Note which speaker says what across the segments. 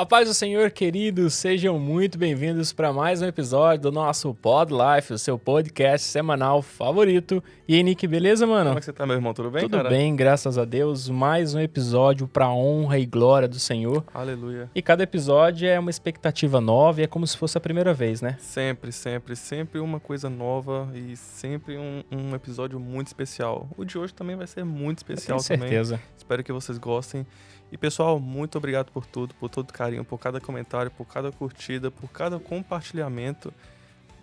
Speaker 1: A paz do Senhor, queridos, sejam muito bem-vindos para mais um episódio do nosso Pod Life, o seu podcast semanal favorito. E aí, Nick, beleza, mano?
Speaker 2: Como é que você tá, meu irmão? Tudo bem,
Speaker 1: Tudo
Speaker 2: cara?
Speaker 1: bem, graças a Deus. Mais um episódio para honra e glória do Senhor.
Speaker 2: Aleluia.
Speaker 1: E cada episódio é uma expectativa nova e é como se fosse a primeira vez, né?
Speaker 2: Sempre uma coisa nova e sempre um episódio muito especial. O de hoje também vai ser muito especial
Speaker 1: Eu tenho certeza.
Speaker 2: também. Espero que vocês gostem. E, pessoal, muito obrigado por tudo, por todo carinho, por cada comentário, por cada curtida, por cada compartilhamento.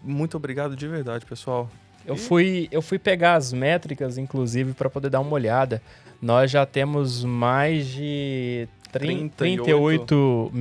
Speaker 2: Muito obrigado de verdade, pessoal.
Speaker 1: Eu fui pegar as métricas, inclusive, para poder dar uma olhada. Nós já temos mais de 38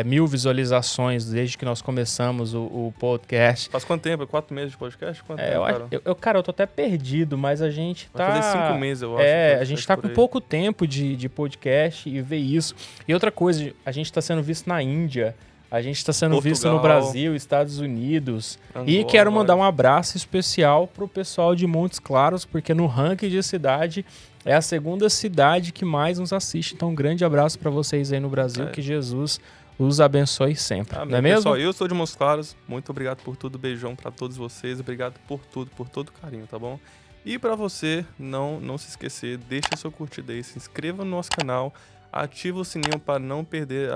Speaker 1: mil visualizações desde que nós começamos o podcast.
Speaker 2: Faz quanto tempo? 4 meses de podcast? Quanto tempo,
Speaker 1: Cara, eu tô até perdido, mas a gente tá...
Speaker 2: Vai fazer 5 meses, eu acho.
Speaker 1: A gente tá com pouco tempo de podcast e ver isso. E outra coisa, a gente tá sendo visto na Índia, a gente tá sendo visto no Brasil, Estados Unidos. Angola, e quero mandar um abraço especial pro pessoal de Montes Claros, porque no ranking de cidade é a segunda cidade que mais nos assiste. Então, um grande abraço para vocês aí no Brasil. Que Jesus os abençoe sempre.
Speaker 2: Amém.
Speaker 1: Não é mesmo?
Speaker 2: Pessoal, eu sou de Montes Claros. Muito obrigado por tudo. Beijão para todos vocês. Obrigado por tudo, por todo carinho, tá bom? E para você, não se esquecer, deixa seu curtida aí, se inscreva no nosso canal, ativa o sininho para não perder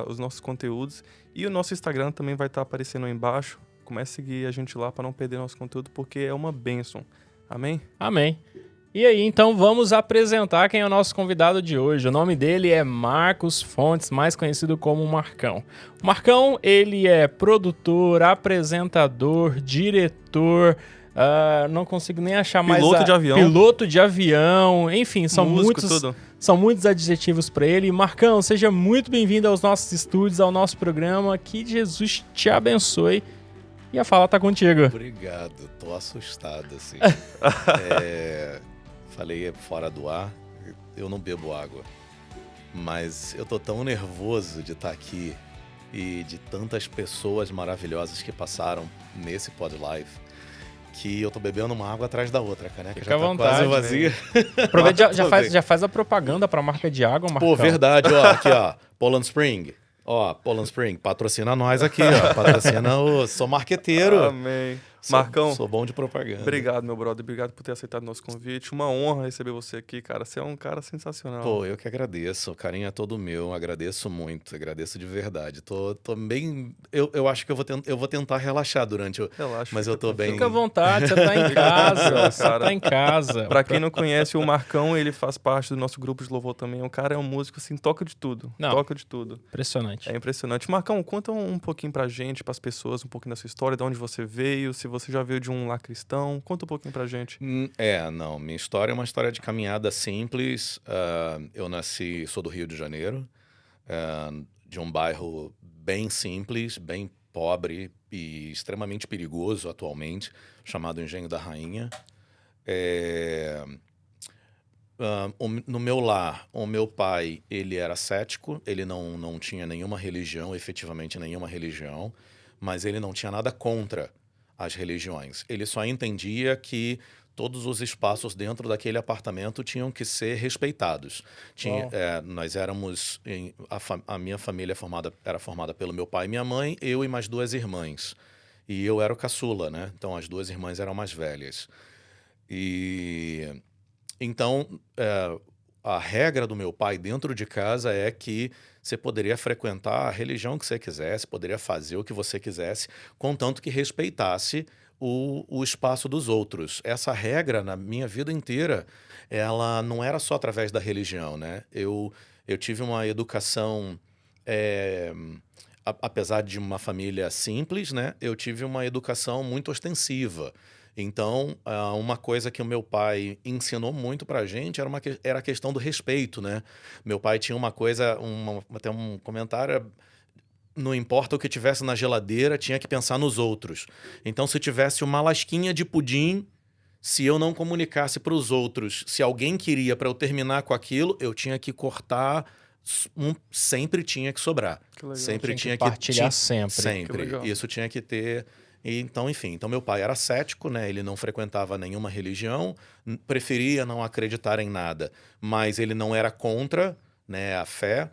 Speaker 2: os nossos conteúdos. E o nosso Instagram também vai estar aparecendo aí embaixo. Comece a seguir a gente lá para não perder nosso conteúdo, porque é uma bênção. Amém?
Speaker 1: Amém. E aí, então, vamos apresentar quem é o nosso convidado de hoje. O nome dele é Marcos Fontes, mais conhecido como Marcão. O Marcão, ele é produtor, apresentador, diretor, não consigo nem achar mais... Piloto de avião, enfim, são muitos adjetivos para ele. Marcão, seja muito bem-vindo aos nossos estúdios, ao nosso programa. Que Jesus te abençoe. E a fala tá contigo.
Speaker 3: Obrigado, tô assustado, assim. Falei fora do ar, eu não bebo água, mas eu tô tão nervoso de estar aqui e de tantas pessoas maravilhosas que passaram nesse Pod Live, que eu tô bebendo uma água atrás da outra, cara, que já tá quase vazia.
Speaker 1: Aproveita, já faz a propaganda pra marca de água, Marcão.
Speaker 3: Pô, verdade, ó, aqui ó, Poland Spring. Ó, Poland Spring, patrocina nós aqui, ó. Patrocina sou marqueteiro.
Speaker 2: Amém. Marcão,
Speaker 3: sou bom de propaganda.
Speaker 2: Obrigado, meu brother. Obrigado por ter aceitado o nosso convite. Uma honra receber você aqui, cara. Você é um cara sensacional.
Speaker 3: Pô, eu que agradeço. O carinho é todo meu. Agradeço muito. Agradeço de verdade. Tô bem... Eu acho que eu vou tentar relaxar durante o...
Speaker 2: Relaxa.
Speaker 3: Mas eu tô bem...
Speaker 1: Fica à vontade, você tá em casa. Você tá em casa.
Speaker 2: Pra quem não conhece, o Marcão, ele faz parte do nosso grupo de louvor também. O cara é um músico, assim, toca de tudo. Toca de tudo.
Speaker 1: Impressionante.
Speaker 2: É impressionante. Marcão, conta um pouquinho pra gente, pras pessoas, um pouquinho da sua história, de onde você veio, se você já veio de um lar cristão. Conta um pouquinho pra gente.
Speaker 3: Não. Minha história é uma história de caminhada simples. Eu sou do Rio de Janeiro, de um bairro bem simples, bem pobre e extremamente perigoso atualmente, chamado Engenho da Rainha. No meu lar, o meu pai, ele era cético, ele não tinha nenhuma religião, efetivamente nenhuma religião, mas ele não tinha nada contra as religiões. Ele só entendia que todos os espaços dentro daquele apartamento tinham que ser respeitados. Nós éramos... A minha família era formada pelo meu pai e minha mãe, eu e mais 2 irmãs. E eu era o caçula, né? Então, as 2 irmãs eram mais velhas. Então, a regra do meu pai dentro de casa é que você poderia frequentar a religião que você quisesse, poderia fazer o que você quisesse, contanto que respeitasse o espaço dos outros. Essa regra, na minha vida inteira, ela não era só através da religião, né? Eu tive uma educação... apesar de uma família simples, né? Eu tive uma educação muito ostensiva. Então, uma coisa que o meu pai ensinou muito pra gente era a questão do respeito, né? Meu pai tinha uma coisa, até um comentário, não importa o que tivesse na geladeira, tinha que pensar nos outros. Então, se tivesse uma lasquinha de pudim, se eu não comunicasse para os outros, se alguém queria para eu terminar com aquilo, eu tinha que cortar... sempre tinha que sobrar.
Speaker 1: Sempre tinha que partilhar sempre.
Speaker 3: Sempre. Isso tinha que ter... Então, enfim, então meu pai era cético, né? Ele não frequentava nenhuma religião, preferia não acreditar em nada, mas ele não era contra, né, a fé.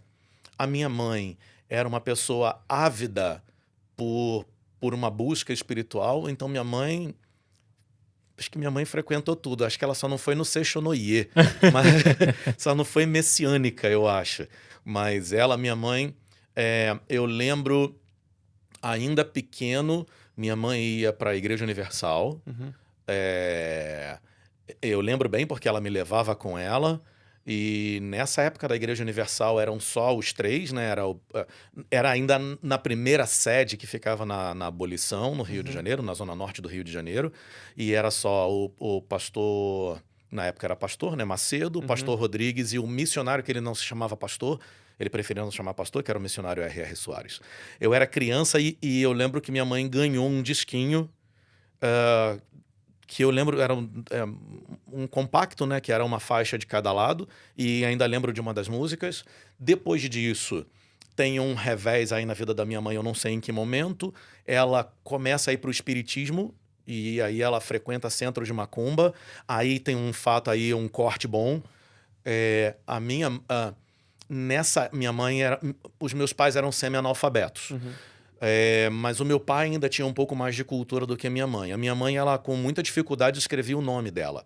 Speaker 3: A minha mãe, era uma pessoa ávida por uma busca espiritual. Então acho que minha mãe frequentou tudo. Acho que ela só não foi no Sechonoye, mas só não foi messiânica, eu acho. Mas minha mãe, eu lembro, ainda pequeno, minha mãe ia para a Igreja Universal. Eu lembro bem porque ela me levava com ela. E nessa época da Igreja Universal eram só os três, né? Era ainda na primeira sede que ficava na Abolição, no Rio de Janeiro, na zona norte do Rio de Janeiro. E era só o pastor, na época era pastor, né? Macedo, o pastor Rodrigues e o missionário, que ele não se chamava pastor, ele preferia não se chamar pastor, que era o missionário R.R. Soares. Eu era criança e eu lembro que minha mãe ganhou um disquinho, que eu lembro era um compacto, né, que era uma faixa de cada lado, e ainda lembro de uma das músicas. Depois disso, tem um revés aí na vida da minha mãe, eu não sei em que momento. Ela começa a ir para o espiritismo, e aí ela frequenta centro de macumba. Aí tem um fato aí, um corte bom. Minha mãe os meus pais eram semi-analfabetos. Mas o meu pai ainda tinha um pouco mais de cultura do que a minha mãe. A minha mãe, ela com muita dificuldade escrevia o nome dela.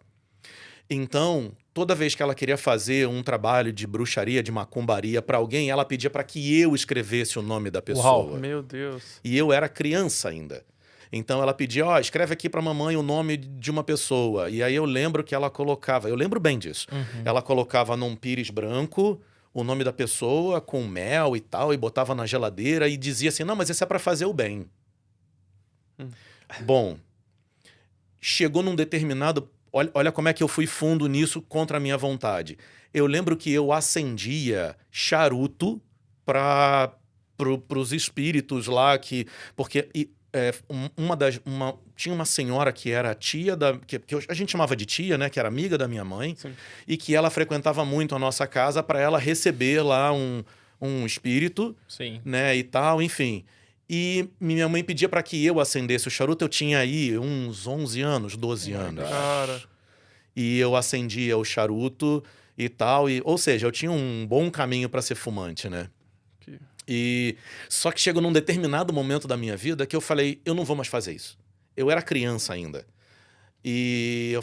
Speaker 3: Então, toda vez que ela queria fazer um trabalho de bruxaria, de macumbaria para alguém, ela pedia para que eu escrevesse o nome da pessoa.
Speaker 2: Uau, meu Deus.
Speaker 3: E eu era criança ainda. Então ela pedia, escreve aqui para mamãe o nome de uma pessoa. E aí eu lembro que ela colocava, eu lembro bem disso. Ela colocava num pires branco o nome da pessoa com mel e tal, e botava na geladeira e dizia assim, não, mas isso é para fazer o bem. Bom, chegou num determinado... Olha como é que eu fui fundo nisso contra a minha vontade. Eu lembro que eu acendia charuto para os espíritos lá, porque tinha uma senhora que era tia que a gente chamava de tia, né, que era amiga da minha mãe. Sim. E que ela frequentava muito a nossa casa para ela receber lá um espírito. Sim. Né, e tal, enfim. E minha mãe pedia para que eu acendesse o charuto. Eu tinha aí uns 11 anos, 12 anos.
Speaker 2: Cara.
Speaker 3: E eu acendia o charuto e tal. Ou seja, eu tinha um bom caminho para ser fumante, né? Só que chegou num determinado momento da minha vida que eu falei, eu não vou mais fazer isso. Eu era criança ainda. E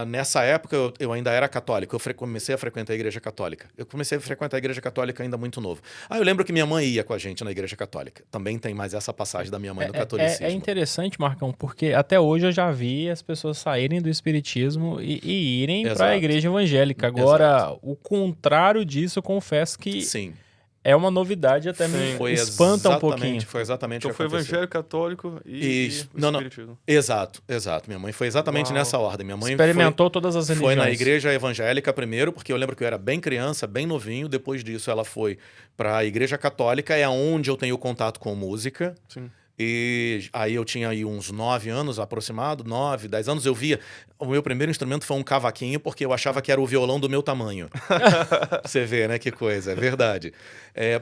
Speaker 3: nessa época eu ainda era católico. Eu comecei a frequentar a Igreja Católica. Eu comecei a frequentar a Igreja Católica ainda muito novo. Eu lembro que minha mãe ia com a gente na Igreja Católica. Também tem mais essa passagem da minha mãe no catolicismo.
Speaker 1: É interessante, Marcão, porque até hoje eu já vi as pessoas saírem do espiritismo e irem para a Igreja Evangélica. Agora, o contrário disso, eu confesso que...
Speaker 3: Sim.
Speaker 1: É uma novidade, até me espanta um pouquinho.
Speaker 3: Foi exatamente
Speaker 2: o que aconteceu. Foi evangélico, católico e espiritismo.
Speaker 3: Exato. Minha mãe foi exatamente nessa ordem. Minha mãe
Speaker 1: experimentou todas as religiões.
Speaker 3: Foi na igreja evangélica primeiro, porque eu lembro que eu era bem criança, bem novinho. Depois disso, ela foi para a igreja católica, é onde eu tenho contato com música. Sim. E aí eu tinha aí uns 9 anos aproximado, 9, 10 anos. Eu via... O meu primeiro instrumento foi um cavaquinho, porque eu achava que era o violão do meu tamanho. Você vê, né? Que coisa, é verdade.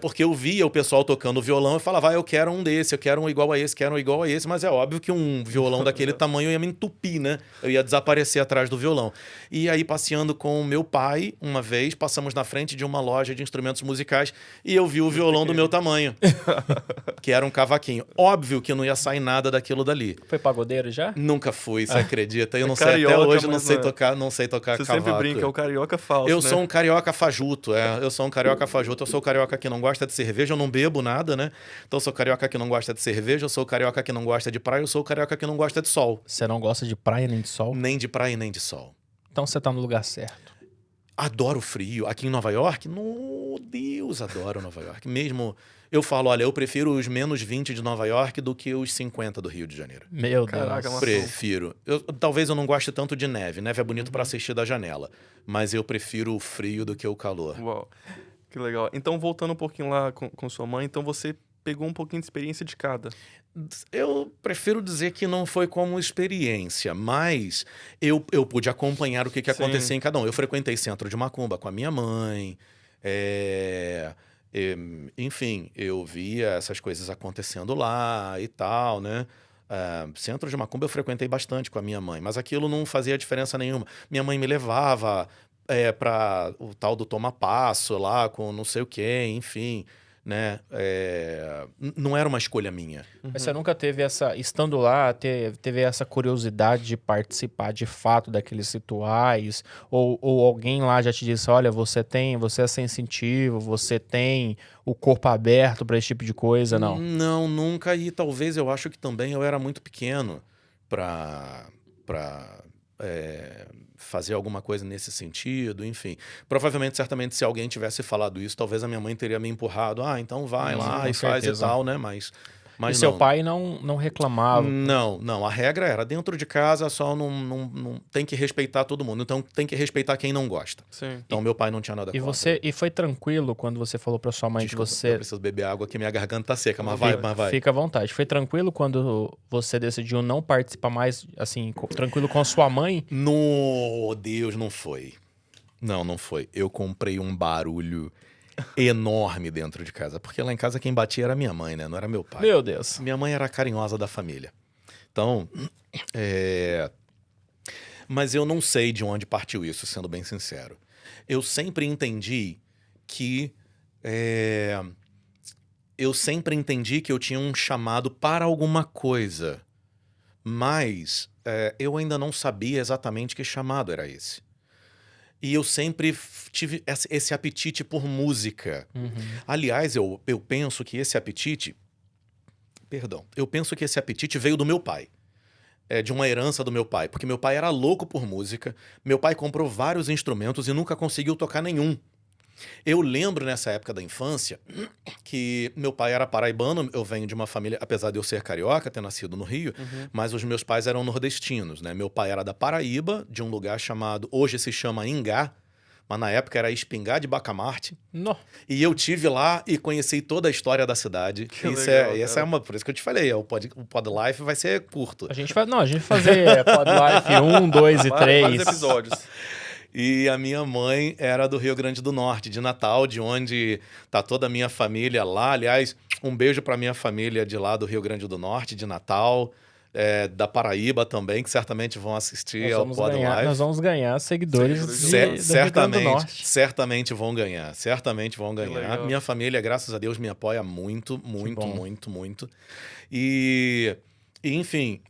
Speaker 3: Porque eu via o pessoal tocando violão e falava, eu quero um desse, eu quero um igual a esse, quero um igual a esse. Mas é óbvio que um violão daquele tamanho ia me entupir, né? Eu ia desaparecer atrás do violão. E aí, passeando com o meu pai, uma vez, passamos na frente de uma loja de instrumentos musicais e eu vi o violão do meu tamanho, que era um cavaquinho. Óbvio que não ia sair nada daquilo dali.
Speaker 1: Foi pagodeiro já?
Speaker 3: Nunca fui, você acredita? Eu não sei, até hoje não sei tocar cavaco.
Speaker 2: Você sempre brinca, é o carioca falso,
Speaker 3: Eu sou um carioca fajuto, eu sou um carioca fajuto. Eu sou o carioca que não gosta de cerveja, eu não bebo nada, né? Então eu sou o carioca que não gosta de cerveja, eu sou o carioca que não gosta de praia, eu sou o carioca que não gosta de sol.
Speaker 1: Você não gosta de praia nem de sol?
Speaker 3: Nem de praia nem de sol.
Speaker 1: Então você tá no lugar certo.
Speaker 3: Adoro frio. Aqui em Nova York, meu Deus, adoro Nova York. Mesmo, eu falo, olha, eu prefiro os menos 20 de Nova York do que os 50 do Rio de Janeiro.
Speaker 1: Meu
Speaker 2: Caraca,
Speaker 1: Deus.
Speaker 3: Prefiro. Talvez eu não goste tanto de neve. Neve é bonito para assistir da janela. Mas eu prefiro o frio do que o calor.
Speaker 2: Uau, que legal. Então, voltando um pouquinho lá com sua mãe, então você pegou um pouquinho de experiência de cada.
Speaker 3: Eu prefiro dizer que não foi como experiência, mas eu pude acompanhar o que acontecia em cada um. Eu frequentei centro de macumba com a minha mãe, enfim, eu via essas coisas acontecendo lá e tal, né? Centro de macumba eu frequentei bastante com a minha mãe, mas aquilo não fazia diferença nenhuma. Minha mãe me levava para o tal do toma passo lá com não sei o quê, enfim, né? Não era uma escolha minha.
Speaker 1: Mas você nunca teve estando lá, teve essa curiosidade de participar de fato daqueles rituais? Ou alguém lá já te disse, olha, você é sensitivo, você tem o corpo aberto para esse tipo de coisa, não?
Speaker 3: Não, nunca. E talvez eu acho que também eu era muito pequeno para fazer alguma coisa nesse sentido, enfim. Provavelmente, certamente, se alguém tivesse falado isso, talvez a minha mãe teria me empurrado. Ah, então vai lá
Speaker 1: com
Speaker 3: e faz e
Speaker 1: certeza.
Speaker 3: tal, né? Mas
Speaker 1: E seu pai não reclamava?
Speaker 3: Não. A regra era, dentro de casa, só não tem que respeitar todo mundo. Então, tem que respeitar quem não gosta.
Speaker 2: Sim.
Speaker 3: Então, meu pai não tinha nada contra.
Speaker 1: E foi tranquilo quando você falou pra sua mãe
Speaker 3: Desculpa,
Speaker 1: que
Speaker 3: eu
Speaker 1: você...
Speaker 3: preciso beber água que minha garganta tá seca, mas vai.
Speaker 1: Fica à vontade. Foi tranquilo quando você decidiu não participar mais, assim, tranquilo com a sua mãe?
Speaker 3: No Deus, não foi. Não foi. Eu comprei um barulho enorme dentro de casa. Porque lá em casa quem batia era minha mãe, né? Não era meu pai.
Speaker 1: Meu Deus.
Speaker 3: Minha mãe era a carinhosa da família. Então, mas eu não sei de onde partiu isso, sendo bem sincero. Eu sempre entendi que eu tinha um chamado para alguma coisa. Mas eu ainda não sabia exatamente que chamado era esse. E eu sempre tive esse apetite por música. Aliás, eu penso que esse apetite... Perdão. Eu penso que esse apetite veio do meu pai. De uma herança do meu pai. Porque meu pai era louco por música. Meu pai comprou vários instrumentos e nunca conseguiu tocar nenhum. Eu lembro nessa época da infância que meu pai era paraibano, eu venho de uma família, apesar de eu ser carioca, ter nascido no Rio, mas os meus pais eram nordestinos, né? Meu pai era da Paraíba, de um lugar chamado, hoje se chama Ingá, mas na época era Espingá de Bacamarte. E eu tive lá e conheci toda a história da cidade.
Speaker 2: Que legal,
Speaker 3: por isso que eu te falei, o Pod Life vai ser curto.
Speaker 1: A gente vai fazer Pod Life 1, 2 e 3.
Speaker 2: Vários episódios.
Speaker 3: E a minha mãe era do Rio Grande do Norte, de Natal, de onde tá toda a minha família lá. Aliás, um beijo para minha família de lá do Rio Grande do Norte, de Natal, da Paraíba também, que certamente vão assistir ao Pod Live.
Speaker 1: Nós vamos ganhar seguidores do Rio Grande do Norte.
Speaker 3: Certamente vão ganhar.
Speaker 2: Legal.
Speaker 3: Minha família, graças a Deus, me apoia muito. E enfim,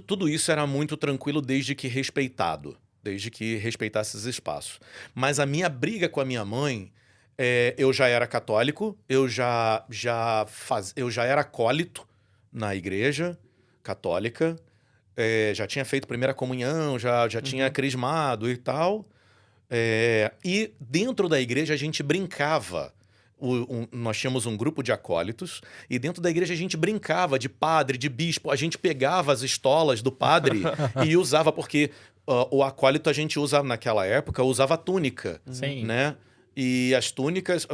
Speaker 3: tudo isso era muito tranquilo desde que respeitasse esses espaços. Mas a minha briga com a minha mãe, eu já era católico, eu já era acólito na igreja católica, já tinha feito primeira comunhão, já tinha crismado e tal. E dentro da igreja a gente brincava. Nós tínhamos um grupo de acólitos e dentro da igreja a gente brincava de padre, de bispo. A gente pegava as estolas do padre e usava, porque o acólito a gente naquela época, usava túnica.
Speaker 1: Sim.
Speaker 3: Né? E as túnicas...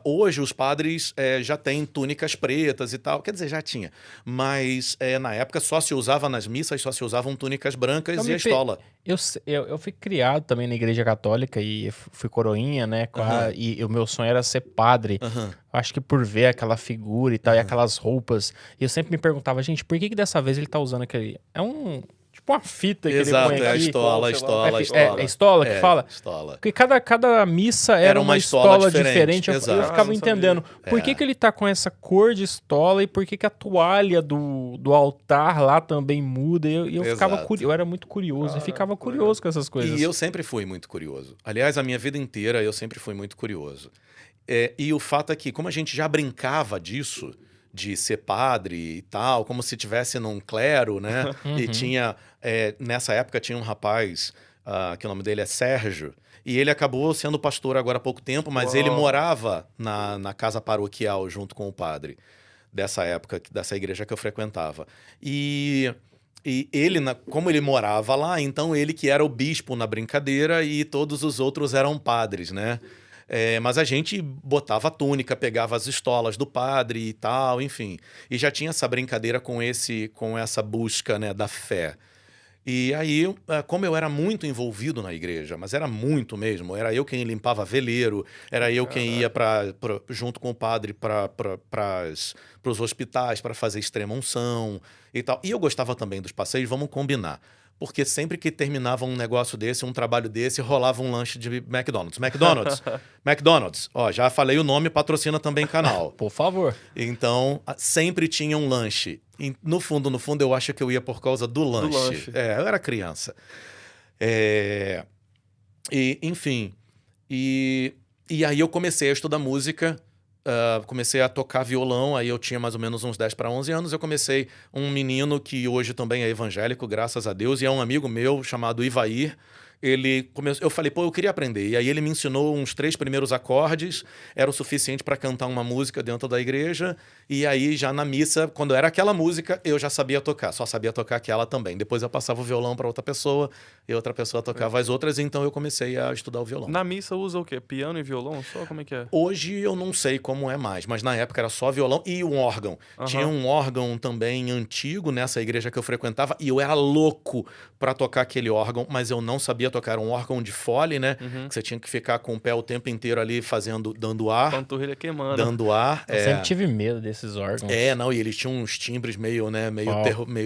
Speaker 3: Hoje os padres já têm túnicas pretas e tal. Quer dizer, já tinha. Mas na época só se usava nas missas, só se usavam túnicas brancas e a estola.
Speaker 1: Eu fui criado também na igreja católica e fui coroinha, né? E o meu sonho era ser padre. Acho que por ver aquela figura e tal, e aquelas roupas. E eu sempre me perguntava, gente, por que dessa vez ele tá usando aquele... Tipo uma fita que ele põe aqui.
Speaker 3: É a estola.
Speaker 1: É estola que fala?
Speaker 3: Estola.
Speaker 1: Porque cada missa era uma estola diferente. Eu ficava entendendo por que ele tá com essa cor de estola e por que a toalha do altar lá também muda. E eu ficava eu era muito curioso e ficava curioso com essas coisas.
Speaker 3: E eu sempre fui muito curioso. Aliás, a minha vida inteira eu sempre fui muito curioso. E o fato é que, como a gente já brincava disso, de ser padre e tal, como se tivesse num clero, né? E tinha... nessa época tinha um rapaz, que o nome dele é Sérgio, e ele acabou sendo pastor agora há pouco tempo, mas ele morava na casa paroquial junto com o padre dessa época, dessa igreja que eu frequentava. E ele, como ele morava lá, então ele que era o bispo na brincadeira e todos os outros eram padres, né? Mas a gente botava a túnica, pegava as estolas do padre e tal, enfim. E já tinha essa brincadeira com essa busca, né, da fé. E aí, como eu era muito envolvido na igreja, mas era muito mesmo, era eu quem limpava veleiro, era eu quem ia junto com o padre para os hospitais para fazer extrema unção e tal. E eu gostava também dos passeios, vamos combinar. porque sempre que terminava um negócio desse, um trabalho desse, rolava um lanche de McDonald's. McDonald's. Ó, já falei o nome, patrocina também canal.
Speaker 1: Por favor.
Speaker 3: Então, sempre tinha um lanche. E, no fundo, eu acho que eu ia por causa do lanche. Eu era criança. Enfim. E aí eu comecei a estudar música. Comecei a tocar violão, aí eu tinha mais ou menos uns 10 para 11 anos. Eu comecei um menino que hoje também é evangélico, graças a Deus, e é um amigo meu chamado Ivair. Eu falei, pô, eu queria aprender. E aí ele me ensinou uns 3 primeiros acordes, era o suficiente para cantar uma música dentro da igreja. E aí já na missa, quando era aquela música, eu já sabia tocar, só sabia tocar aquela também. Depois eu passava o violão para outra pessoa, e outra pessoa tocava as outras, então eu comecei a estudar o violão.
Speaker 2: Na missa usa o quê? Piano e violão só? Como é que é?
Speaker 3: Hoje eu não sei como é mais, mas na época era só violão e um órgão. Tinha um órgão também antigo nessa igreja que eu frequentava, e eu era louco para tocar aquele órgão, mas eu não sabia tocar. Era um órgão de fole, né? Que você tinha que ficar com o pé o tempo inteiro ali dando ar.
Speaker 2: Panturrilha queimando.
Speaker 3: Dando ar.
Speaker 1: Eu sempre tive medo desses órgãos.
Speaker 3: Não, e eles tinham uns timbres meio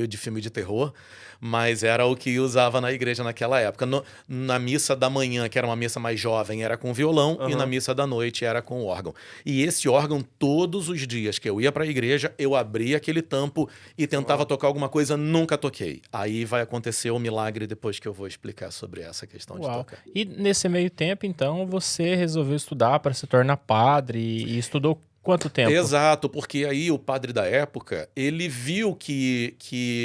Speaker 3: de filme de terror, mas era o que usava na igreja naquela época. Na missa da manhã, que era uma missa mais jovem, era com violão, e na missa da noite era com órgão. E esse órgão, todos os dias que eu ia para a igreja, eu abria aquele tampo e tentava tocar alguma coisa, nunca toquei. Aí vai acontecer o milagre depois que eu vou explicar sobre essa questão de tocar.
Speaker 1: E nesse meio tempo, então, você resolveu estudar para se tornar padre e estudou quanto tempo?
Speaker 3: Exato, porque aí o padre da época, ele viu que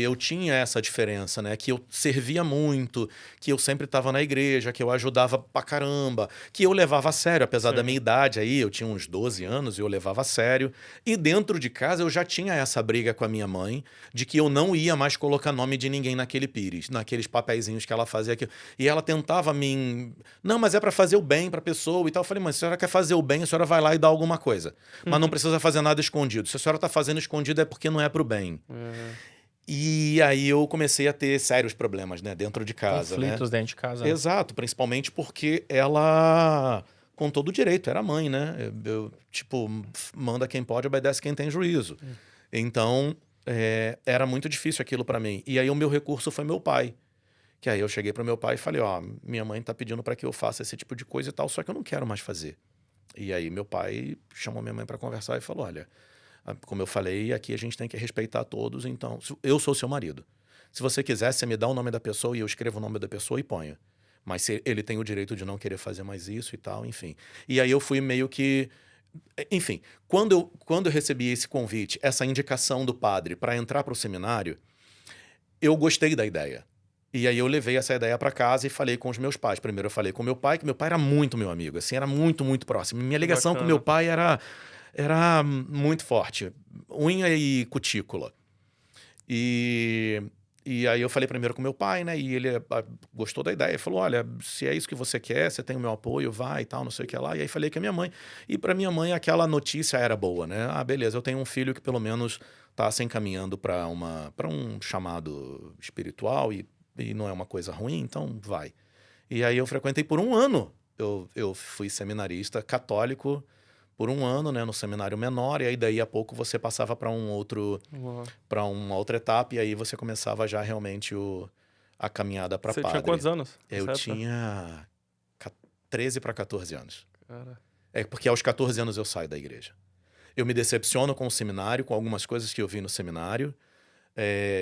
Speaker 3: eu tinha essa diferença, né? Que eu servia muito, que eu sempre estava na igreja, que eu ajudava pra caramba, que eu levava a sério, apesar da minha idade aí, eu tinha uns 12 anos e eu levava a sério. E dentro de casa eu já tinha essa briga com a minha mãe, de que eu não ia mais colocar nome de ninguém naquele pires, naqueles papeizinhos que ela fazia aqui. E ela tentava não, mas é pra fazer o bem pra pessoa e tal. Eu falei, mas se a senhora quer fazer o bem, a senhora vai lá e dá alguma coisa. Mas não precisa fazer nada escondido. Se a senhora está fazendo escondido é porque não é pro bem. E aí eu comecei a ter sérios problemas, né, dentro de casa.
Speaker 1: Conflitos dentro de casa.
Speaker 3: Exato, principalmente porque ela, com todo o direito, era mãe, né? Tipo, manda quem pode, obedece quem tem juízo. Então, era muito difícil aquilo para mim. E aí o meu recurso foi meu pai. Que aí eu cheguei pro meu pai e falei, minha mãe tá pedindo para que eu faça esse tipo de coisa e tal, só que eu não quero mais fazer. E aí meu pai chamou minha mãe para conversar e falou, olha, como eu falei, aqui a gente tem que respeitar todos, então eu sou seu marido. Se você quiser, você me dá o nome da pessoa e eu escrevo o nome da pessoa e ponho. Mas ele tem o direito de não querer fazer mais isso e tal, enfim. E aí eu fui meio que... Enfim, quando eu recebi esse convite, essa indicação do padre para entrar para o seminário, eu gostei da ideia. E aí eu levei essa ideia para casa e falei com os meus pais. Primeiro eu falei com meu pai, que meu pai era muito meu amigo, assim, era muito, muito próximo. Minha ligação com meu pai era muito forte, unha e cutícula. E aí eu falei primeiro com meu pai, né, e ele gostou da ideia, falou, olha, se é isso que você quer, você tem o meu apoio, vai e tal, não sei o que lá. E aí falei com a minha mãe, e para minha mãe aquela notícia era boa, né, beleza, eu tenho um filho que pelo menos tá se encaminhando para um chamado espiritual e não é uma coisa ruim, então vai. E aí eu frequentei por um ano. Eu fui seminarista católico por um ano, né, no seminário menor, e aí daí a pouco você passava para uma outra etapa, e aí você começava já realmente a caminhada para padre.
Speaker 2: Você tinha quantos anos?
Speaker 3: Eu tinha 13 para 14 anos.
Speaker 2: Cara.
Speaker 3: Porque aos 14 anos eu saio da igreja. Eu me decepciono com o seminário, com algumas coisas que eu vi no seminário,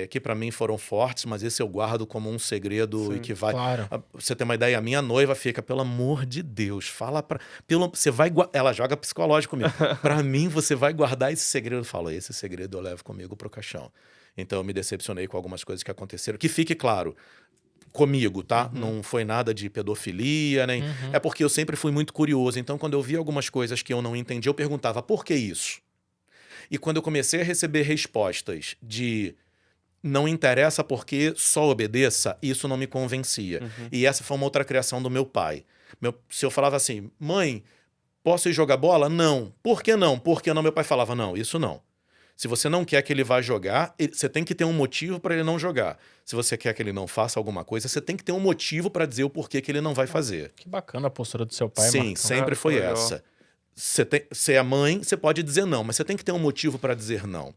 Speaker 3: que para mim foram fortes, mas esse eu guardo como um segredo. Sim, e que vai...
Speaker 1: Claro.
Speaker 3: Você tem uma ideia, a minha noiva fica, pelo amor de Deus, fala pra... Você vai... Ela joga psicológico comigo. Para mim, você vai guardar esse segredo. Eu falo, esse segredo eu levo comigo pro caixão. Então eu me decepcionei com algumas coisas que aconteceram. Que fique claro, comigo, tá? Não foi nada de pedofilia, nem... É porque eu sempre fui muito curioso. Então quando eu via algumas coisas que eu não entendi, eu perguntava, por que isso? E quando eu comecei a receber respostas de não interessa porque só obedeça, isso não me convencia. E essa foi uma outra criação do meu pai. Se eu falava assim, mãe, posso ir jogar bola? Não. Por que não? Porque não, meu pai falava, não, isso não. Se você não quer que ele vá jogar, você tem que ter um motivo para ele não jogar. Se você quer que ele não faça alguma coisa, você tem que ter um motivo para dizer o porquê que ele não vai fazer.
Speaker 1: Que bacana a postura do seu pai,
Speaker 3: Sim,
Speaker 1: Marcão.
Speaker 3: sempre foi essa. Você é mãe, você pode dizer não, mas você tem que ter um motivo para dizer não.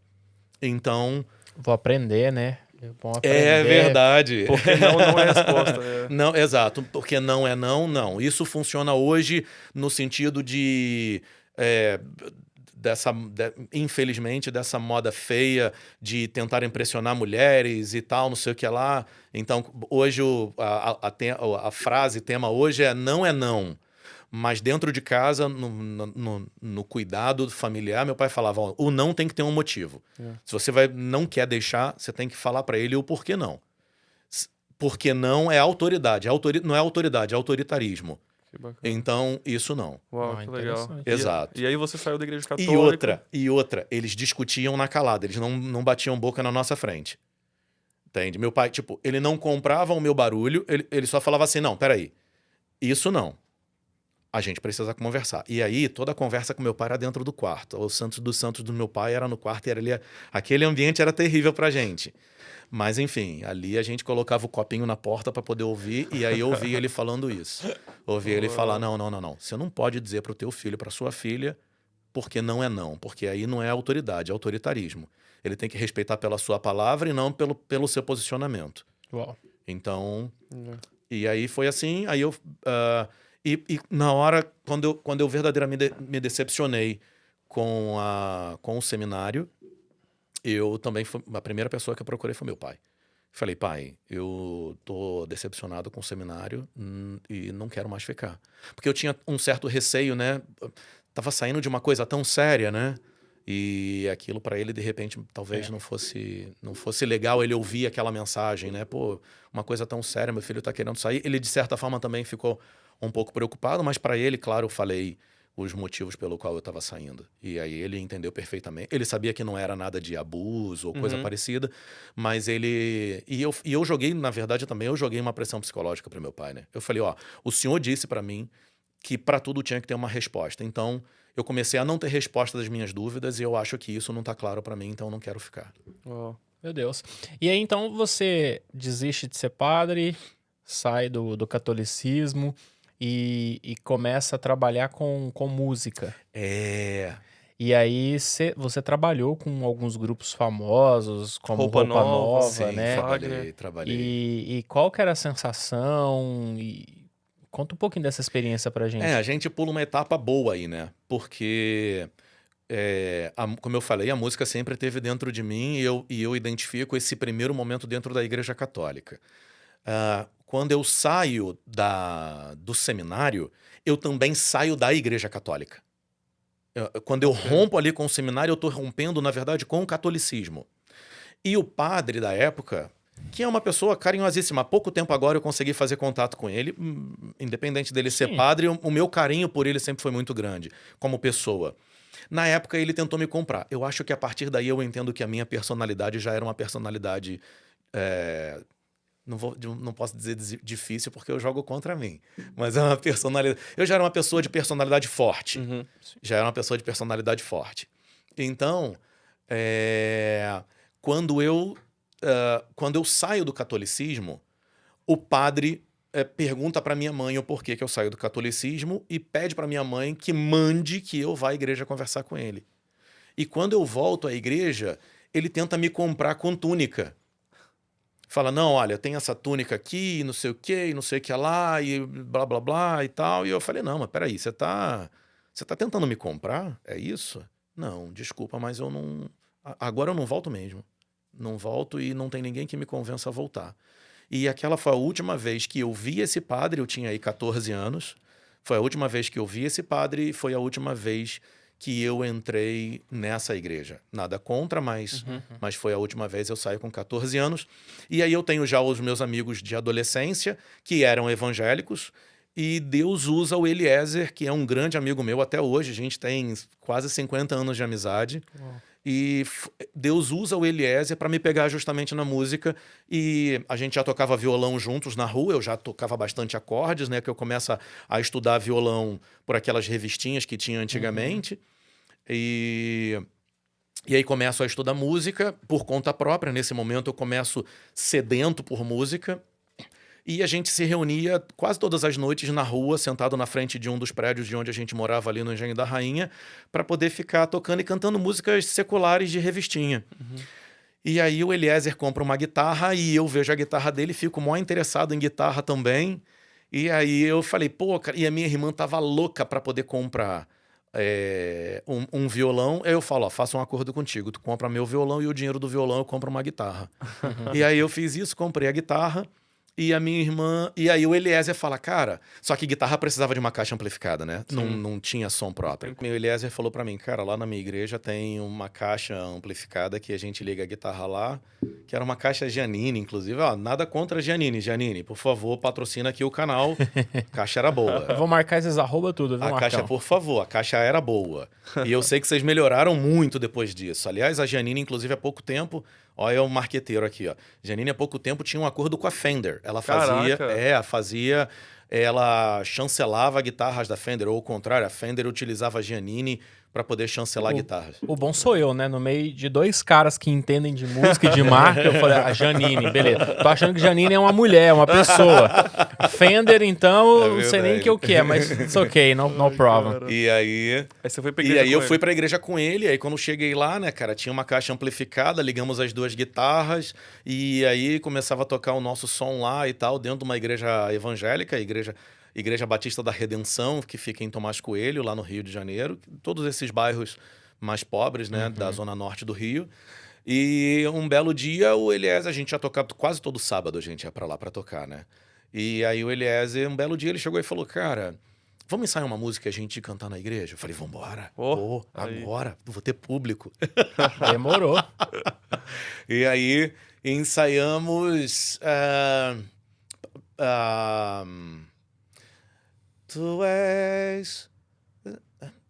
Speaker 3: Então...
Speaker 1: Vou aprender, né? É bom
Speaker 3: É
Speaker 1: aprender.
Speaker 3: verdade.
Speaker 2: Porque não é resposta. É.
Speaker 3: Não, exato, porque não é não, não. Isso funciona hoje no sentido de, infelizmente, dessa moda feia de tentar impressionar mulheres e tal, não sei o que lá. Então, hoje a frase, tema hoje é não. Mas dentro de casa, no cuidado familiar, meu pai falava, ó, o não tem que ter um motivo. Se você não quer deixar, você tem que falar para ele o porquê não. Porque não é autoridade. Não é autoridade, é autoritarismo.
Speaker 2: Que bacana.
Speaker 3: Então, isso não.
Speaker 2: Uau,
Speaker 1: Ah,
Speaker 2: que legal.
Speaker 1: interessante.
Speaker 3: Exato.
Speaker 2: E aí você saiu da igreja católica.
Speaker 3: E outra, eles discutiam na calada, eles não batiam boca na nossa frente. Entende? Meu pai, tipo, ele não comprava o meu barulho, ele só falava assim, não, peraí, isso não. A gente precisa conversar. E aí, toda a conversa com meu pai era dentro do quarto. O Santos dos Santos do meu pai era no quarto e era ali. Aquele ambiente era terrível pra gente. Mas, enfim, ali a gente colocava o copinho na porta para poder ouvir, e aí eu ouvia ele falando isso. Ouvia ele falar: não. Você não pode dizer pro teu filho, pra sua filha, porque não é não. Porque aí não é autoridade, é autoritarismo. Ele tem que respeitar pela sua palavra e não pelo seu posicionamento.
Speaker 1: Uau.
Speaker 3: Então. E aí foi assim, aí eu. E na hora, quando eu verdadeiramente me decepcionei com o seminário, eu também a primeira pessoa que eu procurei foi meu pai. Falei, pai, eu tô decepcionado com o seminário e não quero mais ficar. Porque eu tinha um certo receio, né? Tava saindo de uma coisa tão séria, né? E aquilo para ele, de repente, talvez não fosse legal ele ouvir aquela mensagem, né? Pô, uma coisa tão séria, meu filho tá querendo sair. Ele, de certa forma, também ficou um pouco preocupado, mas para ele, claro, eu falei os motivos pelo qual eu estava saindo. E aí ele entendeu perfeitamente. Ele sabia que não era nada de abuso ou coisa parecida, mas ele... E eu joguei, na verdade, também, eu joguei uma pressão psicológica para meu pai, né? Eu falei, ó, o senhor disse para mim que para tudo tinha que ter uma resposta. Então, eu comecei a não ter resposta das minhas dúvidas e eu acho que isso não tá claro para mim, então eu não quero ficar.
Speaker 2: Uau.
Speaker 1: Meu Deus. E aí, então, você desiste de ser padre, sai do catolicismo e começa a trabalhar com música. E aí, você trabalhou com alguns grupos famosos, como
Speaker 2: Roupa Nova,
Speaker 3: Sim,
Speaker 1: né?
Speaker 3: trabalhei.
Speaker 1: E qual que era a sensação? Conta um pouquinho dessa experiência pra gente.
Speaker 3: A gente pula uma etapa boa aí, né? Porque, como eu falei, a música sempre esteve dentro de mim e eu identifico esse primeiro momento dentro da Igreja Católica. Quando eu saio do seminário, eu também saio da Igreja Católica. Quando eu rompo ali com o seminário, eu estou rompendo, na verdade, com o catolicismo. E o padre da época, que é uma pessoa carinhosíssima, há pouco tempo agora eu consegui fazer contato com ele, independente dele ser padre, o meu carinho por ele sempre foi muito grande, como pessoa. Na época ele tentou me comprar. Eu acho que a partir daí eu entendo que a minha personalidade já era uma personalidade... Não posso dizer difícil porque eu jogo contra mim. Mas é uma personalidade... Eu já era uma pessoa de personalidade forte. Já era uma pessoa de personalidade forte. Então, quando eu saio do catolicismo, o padre pergunta para minha mãe o porquê que eu saio do catolicismo e pede para minha mãe que mande que eu vá à igreja conversar com ele. E quando eu volto à igreja, ele tenta me comprar com túnica. Fala, não, olha, tem essa túnica aqui, não sei o quê, e não sei o que lá, e blá, blá, blá, e tal. E eu falei, não, mas peraí, você tá tentando me comprar? É isso? Não, desculpa, mas eu não... Agora eu não volto mesmo. Não volto e não tem ninguém que me convença a voltar. E aquela foi a última vez que eu vi esse padre, eu tinha aí 14 anos, foi a última vez que eu vi esse padre e foi a última vez que eu entrei nessa igreja. Nada contra, mas foi a última vez, eu saio com 14 anos. E aí eu tenho já os meus amigos de adolescência, que eram evangélicos, e Deus usa o Eliezer, que é um grande amigo meu até hoje, a gente tem quase 50 anos de amizade. E Deus usa o Eliezer para me pegar justamente na música, e a gente já tocava violão juntos na rua, eu já tocava bastante acordes, né, que eu começo a estudar violão por aquelas revistinhas que tinha antigamente, e aí começo a estudar música por conta própria. Nesse momento eu começo sedento por música, e a gente se reunia quase todas as noites na rua, sentado na frente de um dos prédios de onde a gente morava ali no Engenho da Rainha, para poder ficar tocando e cantando músicas seculares de revistinha. E aí o Eliezer compra uma guitarra e eu vejo a guitarra dele, fico mó interessado em guitarra também. E aí eu falei, pô, cara, e a minha irmã tava louca pra poder comprar um violão. Aí eu falo, ó, faço um acordo contigo, tu compra meu violão e o dinheiro do violão eu compro uma guitarra. E aí eu fiz isso, comprei a guitarra. E a minha irmã... E aí o Eliezer fala, cara... Só que guitarra precisava de uma caixa amplificada, né? Não tinha som próprio. O Eliezer falou pra mim, cara, lá na minha igreja tem uma caixa amplificada que a gente liga a guitarra lá, que era uma caixa Giannini, inclusive. Ó, nada contra Giannini. Giannini, por favor, patrocina aqui o canal. A caixa era boa.
Speaker 1: Eu vou marcar esses arroba tudo, viu,
Speaker 3: A
Speaker 1: Marcão?
Speaker 3: caixa, por favor, a caixa era boa. E eu sei que vocês melhoraram muito depois disso. Aliás, a Giannini, inclusive, há pouco tempo... Olha o marqueteiro aqui, ó. Giannini, há pouco tempo, tinha um acordo com a Fender. Ela fazia... Ela chancelava guitarras da Fender, ou ao contrário, a Fender utilizava a Giannini para poder chancelar guitarras.
Speaker 1: O bom sou eu, né? No meio de dois caras que entendem de música e de marca, eu falei, a Giannini, beleza. Tô achando que Giannini é uma mulher, uma pessoa. Fender, então, não sei nem o que é, mas it's okay, no problem.
Speaker 2: Cara.
Speaker 3: E aí...
Speaker 2: Você foi pra
Speaker 3: E
Speaker 2: igreja
Speaker 3: aí
Speaker 2: com
Speaker 3: eu
Speaker 2: ele.
Speaker 3: fui pra igreja com ele, aí quando cheguei lá, né, cara, tinha uma caixa amplificada, ligamos as duas guitarras, e aí começava a tocar o nosso som lá e tal, dentro de uma igreja evangélica, Igreja Batista da Redenção, que fica em Tomás Coelho, lá no Rio de Janeiro, todos esses bairros mais pobres, né, da zona norte do Rio. E um belo dia, o Eliezer, a gente ia tocar quase todo sábado, a gente ia pra lá pra tocar, né? E aí o Eliezer, um belo dia, ele chegou e falou, cara... Vamos ensaiar uma música e a gente cantar na igreja? Eu falei, vambora.
Speaker 2: Aí.
Speaker 3: Agora, vou ter público.
Speaker 1: Demorou.
Speaker 3: E aí ensaiamos... Tu és...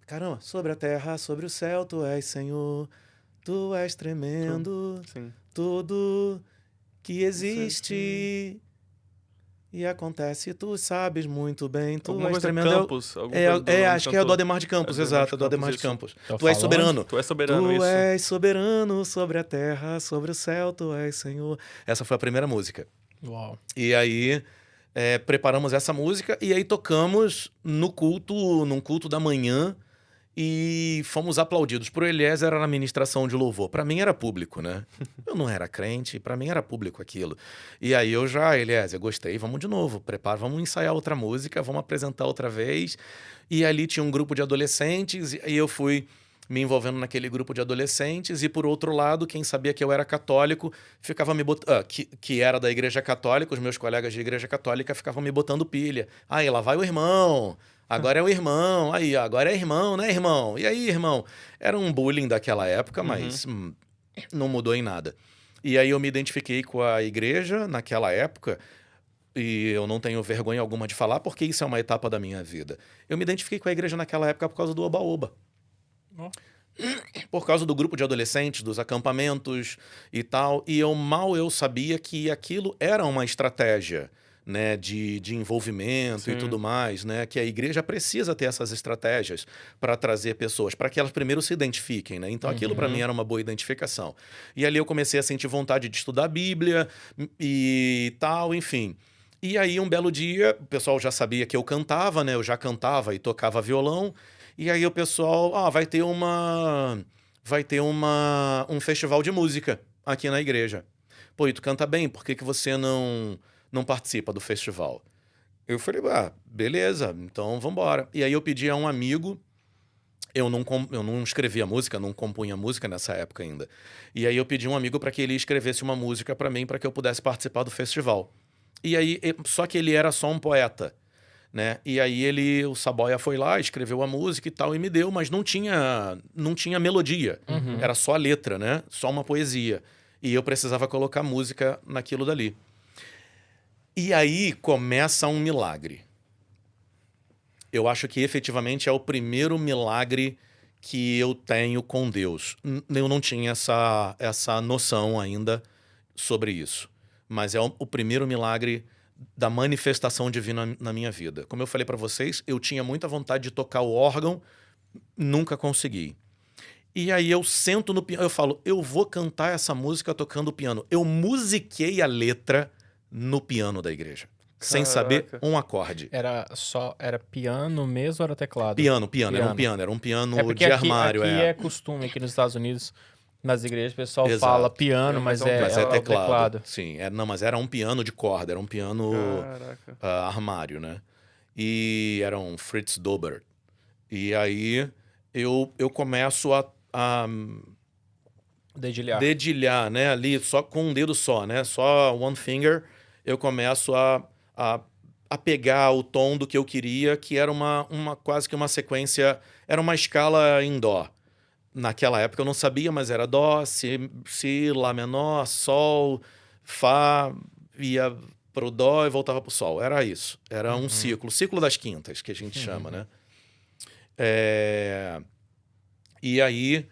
Speaker 3: Caramba, sobre a terra, sobre o céu, tu és Senhor. Tu és tremendo,
Speaker 2: Sim.
Speaker 3: tudo que existe... E acontece, tu sabes muito bem, tu
Speaker 2: Alguma
Speaker 3: és
Speaker 2: coisa
Speaker 3: tremendo.
Speaker 2: Campos. Alguma coisa do nome
Speaker 3: Acho que é o do
Speaker 2: cantor.
Speaker 3: Ademar de Campos,
Speaker 2: É do Ademar
Speaker 3: exato, é do Ademar de
Speaker 2: isso.
Speaker 3: Campos.
Speaker 1: Tô
Speaker 3: Tu és
Speaker 1: falando.
Speaker 3: soberano.
Speaker 2: Tu és soberano,
Speaker 3: Tu
Speaker 2: isso.
Speaker 3: és soberano sobre a terra, sobre o céu, tu és Senhor. Essa foi a primeira música.
Speaker 1: Uau.
Speaker 3: E aí preparamos essa música e aí tocamos num culto da manhã e fomos aplaudidos. Pro Eliezer era na ministração de louvor. Pra mim era público, né? Eu não era crente, pra mim era público aquilo. E aí eu já, Eliezer, gostei, vamos de novo, vamos ensaiar outra música, vamos apresentar outra vez. E ali tinha um grupo de adolescentes e eu fui me envolvendo naquele grupo de adolescentes, e por outro lado, quem sabia que eu era católico, ficava me botando... que era da igreja católica, os meus colegas de igreja católica ficavam me botando pilha. Aí, lá vai o irmão, agora é o irmão, aí, agora é irmão, né, irmão? E aí, irmão? Era um bullying daquela época, mas não mudou em nada. E aí eu me identifiquei com a igreja naquela época, e eu não tenho vergonha alguma de falar, porque isso é uma etapa da minha vida. Eu me identifiquei com a igreja naquela época por causa do Oba-Oba. Por causa do grupo de adolescentes, dos acampamentos e tal. E eu sabia que aquilo era uma estratégia, né, de envolvimento e tudo mais, né, que a igreja precisa ter essas estratégias para trazer pessoas, para que elas primeiro se identifiquem, né? Então aquilo para mim era uma boa identificação. E ali eu comecei a sentir vontade de estudar a Bíblia e tal, enfim. E aí um belo dia, o pessoal já sabia que eu cantava, né? Eu já cantava e tocava violão. E aí o pessoal, vai ter um festival de música aqui na igreja. Pô, e tu canta bem, por que você não participa do festival? Eu falei, beleza, então vambora. E aí eu pedi a um amigo, eu não escrevia música, não compunha música nessa época ainda. E aí eu pedi a um amigo para que ele escrevesse uma música para mim, para que eu pudesse participar do festival. E aí, só que ele era só um poeta, né? E aí o Saboia foi lá, escreveu a música e tal, e me deu, mas não tinha melodia. Era só a letra, né? Só uma poesia. E eu precisava colocar música naquilo dali. E aí começa um milagre. Eu acho que efetivamente é o primeiro milagre que eu tenho com Deus. Eu não tinha essa noção ainda sobre isso. Mas é o primeiro milagre da manifestação divina na minha vida. Como eu falei para vocês, eu tinha muita vontade de tocar o órgão, nunca consegui. E aí eu sento no piano, eu falo, eu vou cantar essa música tocando piano. Eu musiquei a letra no piano da igreja, sem saber um acorde.
Speaker 1: Era piano mesmo ou era teclado?
Speaker 3: Piano, era um piano
Speaker 1: É porque
Speaker 3: de
Speaker 1: aqui
Speaker 3: armário.
Speaker 1: é costume aqui nos Estados Unidos. Nas igrejas o pessoal
Speaker 3: Exato.
Speaker 1: fala piano, mas é
Speaker 3: Mas é
Speaker 1: o
Speaker 3: teclado. Sim, não, mas era um piano de corda, era um piano
Speaker 2: Caraca.
Speaker 3: armário, né? E era um Fritz Dober. E aí eu começo a dedilhar, né? Ali, só com um dedo só, né? Só one finger, eu começo a pegar o tom do que eu queria, que era quase que uma sequência, era uma escala em dó. Naquela época eu não sabia, mas era dó, si, lá menor, sol, fá, ia pro dó e voltava pro sol. Era isso. Era um ciclo das quintas, que a gente chama, né? E aí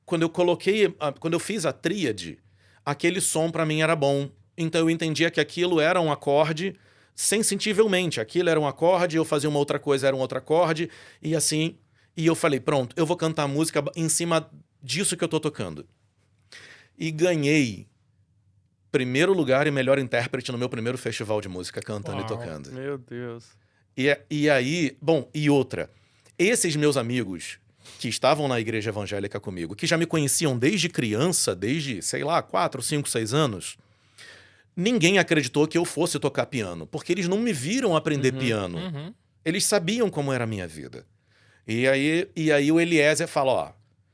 Speaker 3: quando eu coloquei, quando eu fiz a tríade, aquele som para mim era bom. Então eu entendia que aquilo era um acorde sensivelmente. Aquilo era um acorde, eu fazia uma outra coisa, era um outro acorde, e assim. E eu falei, pronto, eu vou cantar música em cima disso que eu tô tocando. E ganhei primeiro lugar e melhor intérprete no meu primeiro festival de música, cantando e tocando.
Speaker 2: Meu Deus.
Speaker 3: E aí, bom, e outra. Esses meus amigos que estavam na igreja evangélica comigo, que já me conheciam desde criança, desde, sei lá, 4, 5, 6 anos, ninguém acreditou que eu fosse tocar piano, porque eles não me viram aprender piano. Eles sabiam como era a minha vida. E aí o Eliezer fala, ó...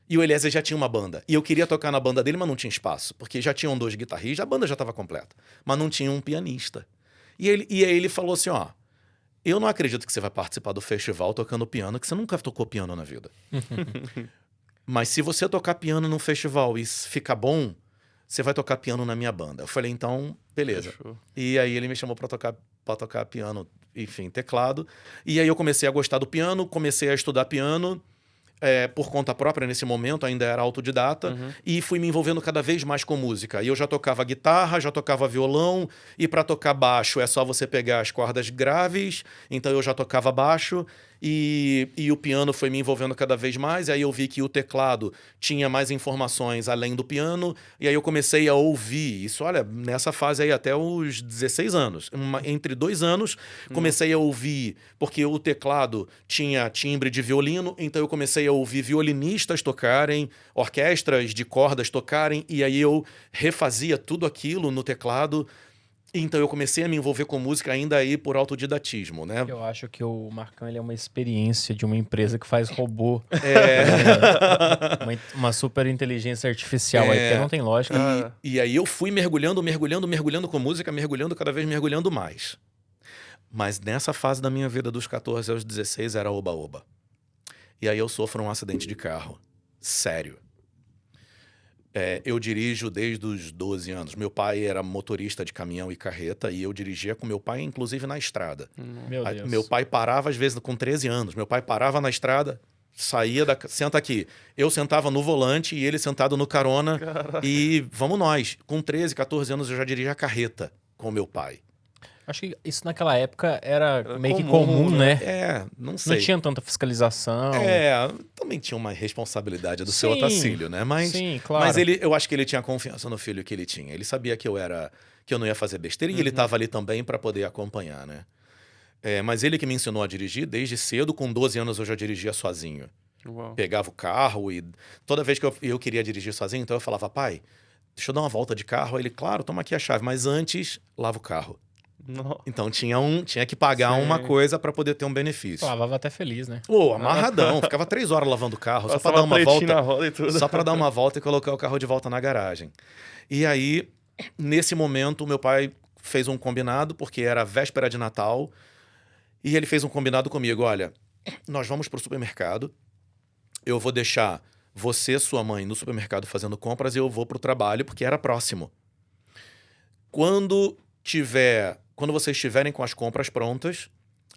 Speaker 3: E o Eliezer já tinha uma banda. E eu queria tocar na banda dele, mas não tinha espaço. Porque já tinham 2 guitarristas, a banda já estava completa. Mas não tinha um pianista. E aí ele falou assim, ó... Eu não acredito que você vai participar do festival tocando piano, que você nunca tocou piano na vida. Mas se você tocar piano num festival e ficar bom, você vai tocar piano na minha banda. Eu falei, então, beleza.
Speaker 2: Fechou.
Speaker 3: E aí ele me chamou pra tocar piano, enfim, teclado. E aí eu comecei a gostar do piano, comecei a estudar piano... por conta própria nesse momento, ainda era autodidata, e fui me envolvendo cada vez mais com música. E eu já tocava guitarra, já tocava violão, e para tocar baixo é só você pegar as cordas graves, então eu já tocava baixo, e o piano foi me envolvendo cada vez mais, e aí eu vi que o teclado tinha mais informações além do piano, e aí eu comecei a ouvir isso, olha, nessa fase aí até os 16 anos. Entre 2 anos, comecei a ouvir, porque o teclado tinha timbre de violino, então eu comecei a ouvir violinistas tocarem, orquestras de cordas tocarem, e aí eu refazia tudo aquilo no teclado. Então eu comecei a me envolver com música ainda aí por autodidatismo, né?
Speaker 1: Eu acho que o Marcão ele é uma experiência de uma empresa que faz robô. Uma super inteligência artificial aí, porque não tem lógica.
Speaker 3: E aí eu fui mergulhando com música, cada vez mergulhando mais. Mas nessa fase da minha vida, dos 14 aos 16, era oba-oba. E aí eu sofro um acidente de carro. Sério. Eu dirijo desde os 12 anos. Meu pai era motorista de caminhão e carreta e eu dirigia com meu pai, inclusive, na estrada.
Speaker 1: Meu Deus.
Speaker 3: Meu pai parava, às vezes, com 13 anos. Meu pai parava na estrada, saía senta aqui. Eu sentava no volante e ele sentado no carona. Caraca. E vamos nós. Com 13, 14 anos eu já dirigia carreta com meu pai.
Speaker 1: Acho que isso naquela época era meio que comum, né?
Speaker 3: Não sei.
Speaker 1: Não tinha tanta fiscalização.
Speaker 3: Também tinha uma responsabilidade do seu Otacílio, né?
Speaker 1: Sim, claro.
Speaker 3: Mas eu acho que ele tinha confiança no filho que ele tinha. Ele sabia que eu não ia fazer besteira e ele estava ali também para poder acompanhar, né? Mas ele que me ensinou a dirigir desde cedo, com 12 anos eu já dirigia sozinho.
Speaker 2: Uau.
Speaker 3: Pegava o carro e toda vez que eu queria dirigir sozinho, então eu falava, pai, deixa eu dar uma volta de carro. Aí ele, claro, toma aqui a chave, mas antes, lava o carro.
Speaker 2: Não.
Speaker 3: Então tinha que pagar uma coisa para poder ter um benefício.
Speaker 1: Lavava até feliz, né?
Speaker 3: Amarradão. Ficava 3 horas lavando o carro, só para dar uma volta. Na roda e tudo. Só para dar uma volta e colocar o carro de volta na garagem. E aí, nesse momento, meu pai fez um combinado, porque era véspera de Natal, e ele fez um combinado comigo. Olha, nós vamos pro supermercado, eu vou deixar você, sua mãe, no supermercado fazendo compras e eu vou pro trabalho, porque era próximo. Quando vocês estiverem com as compras prontas,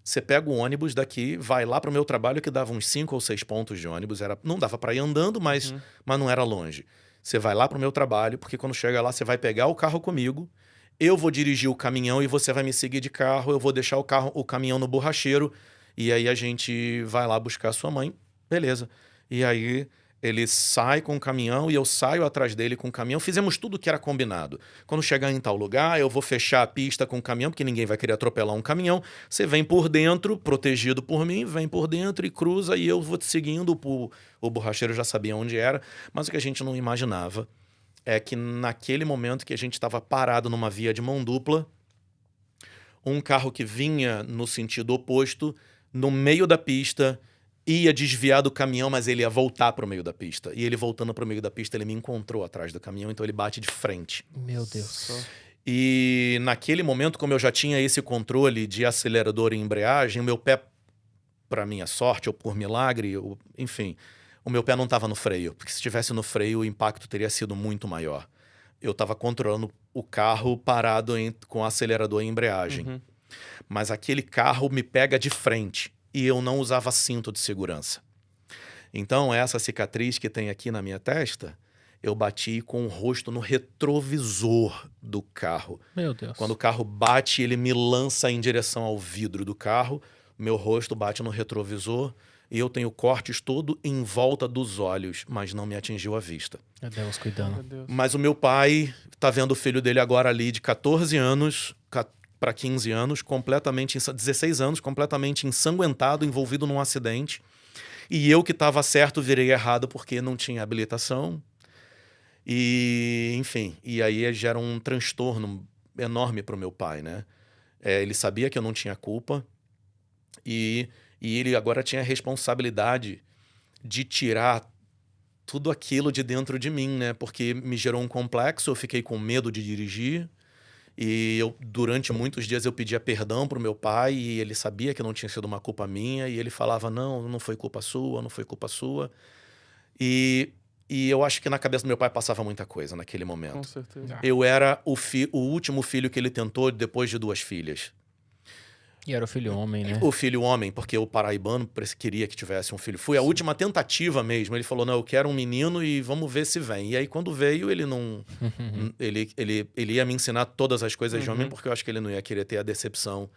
Speaker 3: você pega o ônibus daqui, vai lá pro meu trabalho, que dava uns 5 ou 6 pontos de ônibus. Não dava para ir andando, mas não era longe. Você vai lá pro meu trabalho, porque quando chega lá, você vai pegar o carro comigo, eu vou dirigir o caminhão e você vai me seguir de carro, eu vou deixar o caminhão no borracheiro, e aí a gente vai lá buscar a sua mãe. Beleza. E aí Ele sai com o caminhão e eu saio atrás dele com o caminhão. Fizemos tudo o que era combinado. Quando chegar em tal lugar, eu vou fechar a pista com o caminhão, porque ninguém vai querer atropelar um caminhão. Você vem por dentro, protegido por mim, vem por dentro e cruza e eu vou te seguindo. O borracheiro já sabia onde era, mas o que a gente não imaginava é que naquele momento que a gente estava parado numa via de mão dupla, um carro que vinha no sentido oposto, no meio da pista, ia desviar do caminhão, mas ele ia voltar para o meio da pista. E ele voltando para o meio da pista, ele me encontrou atrás do caminhão, então ele bate de frente.
Speaker 1: Meu Deus.
Speaker 3: E naquele momento, como eu já tinha esse controle de acelerador e embreagem, o meu pé, para minha sorte ou por milagre, enfim, o meu pé não estava no freio, porque se estivesse no freio, o impacto teria sido muito maior. Eu estava controlando o carro parado com acelerador e embreagem.
Speaker 2: Uhum.
Speaker 3: Mas aquele carro me pega de frente e eu não usava cinto de segurança. Então, essa cicatriz que tem aqui na minha testa, eu bati com o rosto no retrovisor do carro.
Speaker 1: Meu Deus.
Speaker 3: Quando o carro bate, ele me lança em direção ao vidro do carro, meu rosto bate no retrovisor e eu tenho cortes todo em volta dos olhos, mas não me atingiu a vista.
Speaker 1: Meu Deus,
Speaker 2: Meu
Speaker 1: cuidando.
Speaker 2: Deus.
Speaker 3: Mas o meu pai tá vendo o filho dele agora ali de 14 anos para 15 anos, 16 anos, completamente ensanguentado, envolvido num acidente. E eu que estava certo virei errado porque não tinha habilitação. E, enfim, e aí gera um transtorno enorme para o meu pai, né? Ele sabia que eu não tinha culpa e ele agora tinha a responsabilidade de tirar tudo aquilo de dentro de mim, né? Porque me gerou um complexo, eu fiquei com medo de dirigir. E durante muitos dias eu pedia perdão pro meu pai e ele sabia que não tinha sido uma culpa minha e ele falava, não foi culpa sua, não foi culpa sua. E eu acho que na cabeça do meu pai passava muita coisa naquele
Speaker 2: Com
Speaker 3: momento.
Speaker 2: certeza.
Speaker 3: Eu era o último filho que ele tentou depois de 2 filhas.
Speaker 1: E era o filho homem, né?
Speaker 3: O filho homem, porque o paraibano queria que tivesse um filho. Foi a última tentativa mesmo. Ele falou, não, eu quero um menino e vamos ver se vem. E aí quando veio, ele não... ele ia me ensinar todas as coisas de homem, porque eu acho que ele não ia querer ter a decepção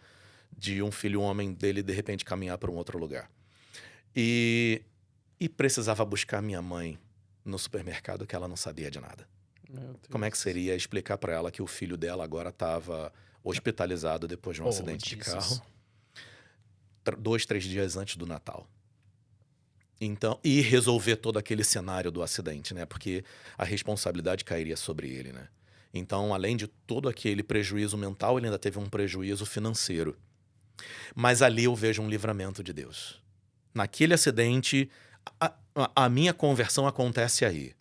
Speaker 3: de um filho homem dele, de repente, caminhar para um outro lugar. E precisava buscar minha mãe no supermercado, que ela não sabia de nada.
Speaker 2: Meu Deus.
Speaker 3: Como é que seria explicar para ela que o filho dela agora estava hospitalizado depois de um acidente de
Speaker 1: Jesus.
Speaker 3: carro? 2, 3 dias antes do Natal. Então, e resolver todo aquele cenário do acidente, né? Porque a responsabilidade cairia sobre ele, né? Então, além de todo aquele prejuízo mental, ele ainda teve um prejuízo financeiro. Mas ali eu vejo um livramento de Deus. Naquele acidente, a minha conversão acontece aí.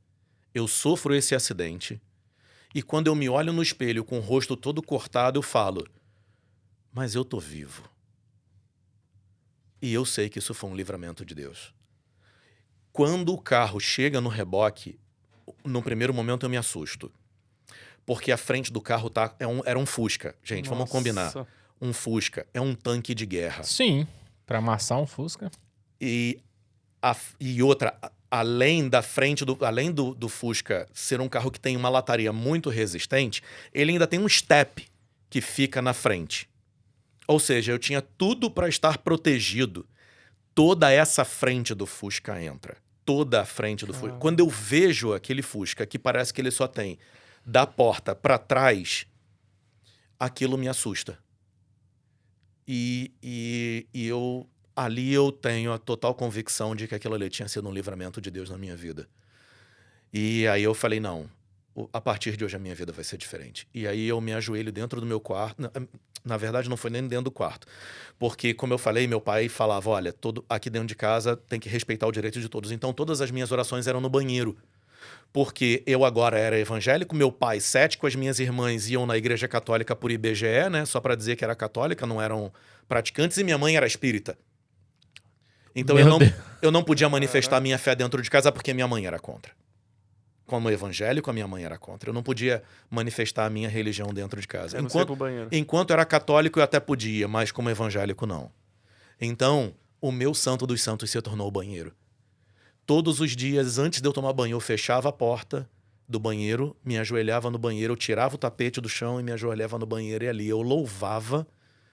Speaker 3: Eu sofro esse acidente e quando eu me olho no espelho com o rosto todo cortado, eu falo, mas eu tô vivo. E eu sei que isso foi um livramento de Deus. Quando o carro chega no reboque, no primeiro momento eu me assusto. Porque a frente do carro era um Fusca. Gente, vamos combinar.
Speaker 2: Nossa.
Speaker 3: Um Fusca é um tanque de guerra.
Speaker 1: Sim, pra amassar um Fusca.
Speaker 3: E outra, além do Fusca ser um carro que tem uma lataria muito resistente, ele ainda tem um step que fica na frente. Ou seja, eu tinha tudo para estar protegido. Toda essa frente do Fusca entra. Toda a frente do Fusca. Quando eu vejo aquele Fusca que parece que ele só tem da porta para trás, aquilo me assusta. E ali eu tenho a total convicção de que aquilo ali tinha sido um livramento de Deus na minha vida. E aí eu falei, não, a partir de hoje a minha vida vai ser diferente. E aí eu me ajoelho dentro do meu quarto. Na verdade, não foi nem dentro do quarto. Porque, como eu falei, meu pai falava, olha, aqui dentro de casa tem que respeitar o direito de todos. Então, todas as minhas orações eram no banheiro. Porque eu agora era evangélico, meu pai cético, as minhas irmãs iam na igreja católica por IBGE, né? Só para dizer que era católica, não eram praticantes, e minha mãe era espírita. Então eu não podia manifestar minha fé dentro de casa porque minha mãe era contra. Como evangélico, a minha mãe era contra. Eu não podia manifestar a minha religião dentro de casa. Enquanto eu era católico, eu até podia, mas como evangélico, não. Então, o meu santo dos santos se tornou o banheiro. Todos os dias, antes de eu tomar banho, eu fechava a porta do banheiro, me ajoelhava no banheiro, eu tirava o tapete do chão e me ajoelhava no banheiro. E ali eu louvava,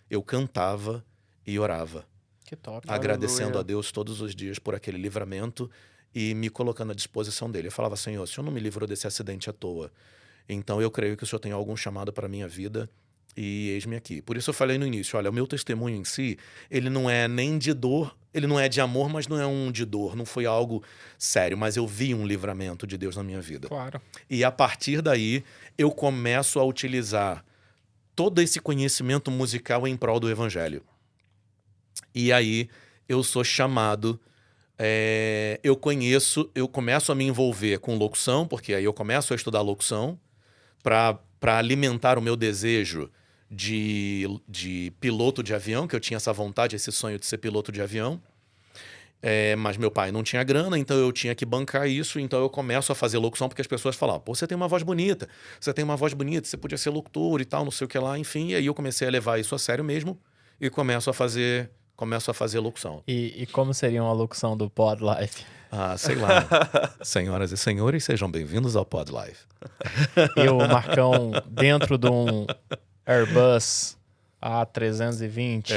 Speaker 3: eu cantava e orava.
Speaker 1: Que top.
Speaker 3: Agradecendo
Speaker 2: Aleluia.
Speaker 3: a Deus todos os dias por aquele livramento e me colocando à disposição dele. Eu falava, Senhor, o Senhor não me livrou desse acidente à toa. Então eu creio que o Senhor tem algum chamado para a minha vida e eis-me aqui. Por isso eu falei no início, olha, o meu testemunho em si, ele não é nem de dor, ele não é de amor, mas não é um de dor, não foi algo sério, mas eu vi um livramento de Deus na minha vida.
Speaker 1: Claro.
Speaker 3: E a partir daí, eu começo a utilizar todo esse conhecimento musical em prol do evangelho. E aí, eu sou chamado, eu começo a me envolver com locução, porque aí eu começo a estudar locução para alimentar o meu desejo de piloto de avião, que eu tinha essa vontade, esse sonho de ser piloto de avião. Mas meu pai não tinha grana, então eu tinha que bancar isso, então eu começo a fazer locução, porque as pessoas falavam, pô, você tem uma voz bonita, você podia ser locutor e tal, não sei o que lá, enfim. E aí eu comecei a levar isso a sério mesmo e começo a fazer locução.
Speaker 1: E como seria uma locução do Pod Life?
Speaker 3: Ah, sei lá. Senhoras e senhores, sejam bem-vindos ao Pod Life.
Speaker 1: E o Marcão dentro de um Airbus A320,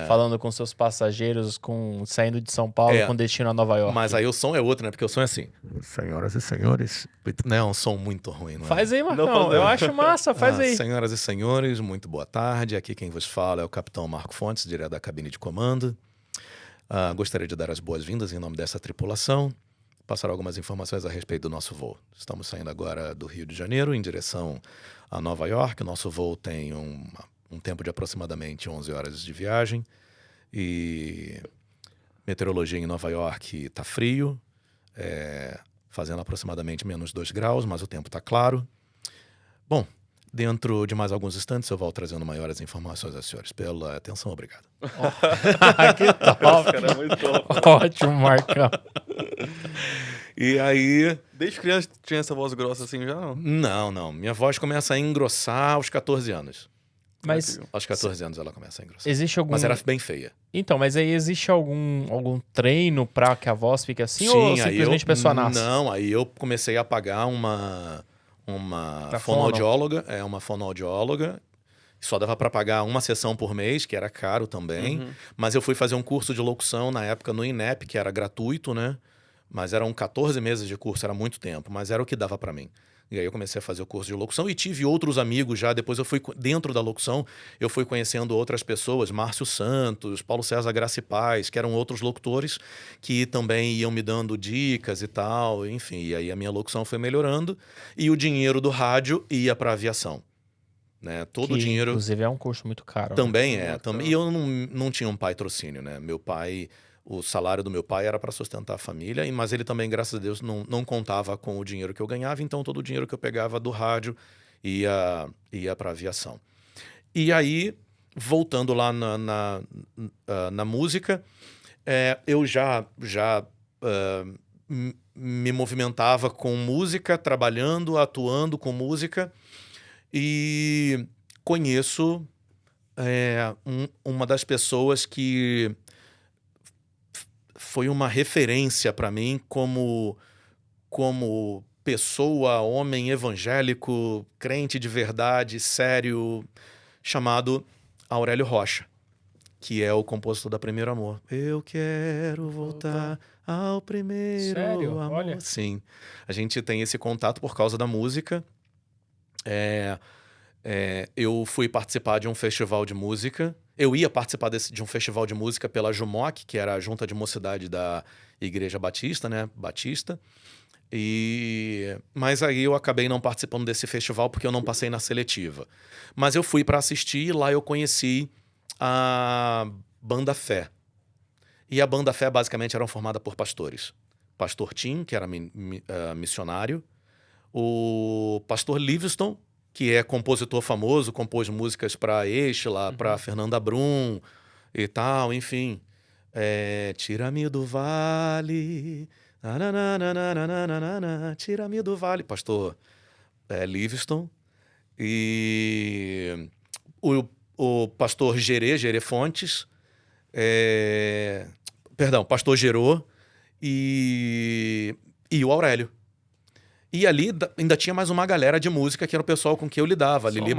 Speaker 1: falando com seus passageiros, saindo de São Paulo com destino a Nova York.
Speaker 3: Mas aí o som é outro, né? Porque o som é assim. Senhoras e senhores. Não, é um som muito ruim, não é?
Speaker 1: Faz aí, Marcão. Eu acho massa, faz aí.
Speaker 3: Senhoras e senhores, muito boa tarde. Aqui quem vos fala é o Capitão Marco Fontes, direto da cabine de comando. Gostaria de dar as boas-vindas em nome dessa tripulação, passar algumas informações a respeito do nosso voo. Estamos saindo agora do Rio de Janeiro em direção a Nova York. O nosso voo tem um tempo de aproximadamente 11 horas de viagem. E meteorologia em Nova York está frio, fazendo aproximadamente menos 2 graus, mas o tempo está claro. Bom, dentro de mais alguns instantes eu volto trazendo maiores informações aos senhores. Pela atenção, obrigado.
Speaker 1: Que top.
Speaker 2: Cara, é muito top.
Speaker 1: Ótimo, Marcão.
Speaker 3: E aí...
Speaker 2: Desde criança tinha essa voz grossa assim já, não?
Speaker 3: Não. Minha voz começa a engrossar aos 14 anos.
Speaker 1: Mas
Speaker 3: Aos 14 anos ela começa a engrossar.
Speaker 1: existe algum...
Speaker 3: Mas era bem feia.
Speaker 1: Então, mas aí existe algum treino pra que a voz fique assim?
Speaker 3: Sim,
Speaker 1: ou
Speaker 3: aí
Speaker 1: simplesmente a pessoa nasce?
Speaker 3: Não, aí eu comecei a pagar uma fonoaudióloga. Uma fonoaudióloga. Só dava para pagar uma sessão por mês, que era caro também.
Speaker 2: Uhum.
Speaker 3: Mas eu fui fazer um curso de locução na época no INEP, que era gratuito, né? Mas eram 14 meses de curso, era muito tempo. Mas era o que dava para mim. E aí eu comecei a fazer o curso de locução e tive outros amigos já. Depois eu fui, dentro da locução, eu fui conhecendo outras pessoas. Márcio Santos, Paulo César Graça e Paz, que eram outros locutores que também iam me dando dicas e tal. Enfim, e aí a minha locução foi melhorando. E o dinheiro do rádio ia para aviação. Né? Todo o dinheiro...
Speaker 1: Inclusive é um custo muito caro.
Speaker 3: Também
Speaker 1: né?
Speaker 3: também. E eu não tinha um patrocínio, né? Meu pai... O salário do meu pai era para sustentar a família, mas ele também, graças a Deus, não contava com o dinheiro que eu ganhava, então todo o dinheiro que eu pegava do rádio ia para aviação. E aí, voltando lá na música, eu já me movimentava com música, trabalhando, atuando com música, e conheço uma das pessoas que foi uma referência para mim como pessoa, homem evangélico, crente de verdade, sério, chamado Aurélio Rocha, que é o compositor da Primeiro Amor. Eu quero voltar ao primeiro
Speaker 1: Sério?
Speaker 3: amor.
Speaker 1: Olha.
Speaker 3: Sim, a gente tem esse contato por causa da música. Eu fui participar de um festival de música. Eu ia participar de um festival de música pela JUMOC, que era a Junta de Mocidade da Igreja Batista, né? Batista. Mas aí eu acabei não participando desse festival porque eu não passei na seletiva. Mas eu fui para assistir e lá eu conheci a Banda Fé. E a Banda Fé basicamente era formada por pastores. Pastor Tim, que era missionário. O pastor Livingston, que é compositor famoso, compôs músicas para Estela, para Fernanda Brum e tal, enfim. Tira-me do vale, tira-me do vale, pastor Livingston. E o pastor Gerê Fontes, pastor Gerô e o Aurélio. E ali ainda tinha mais uma galera de música que era o pessoal com quem eu lidava. Lili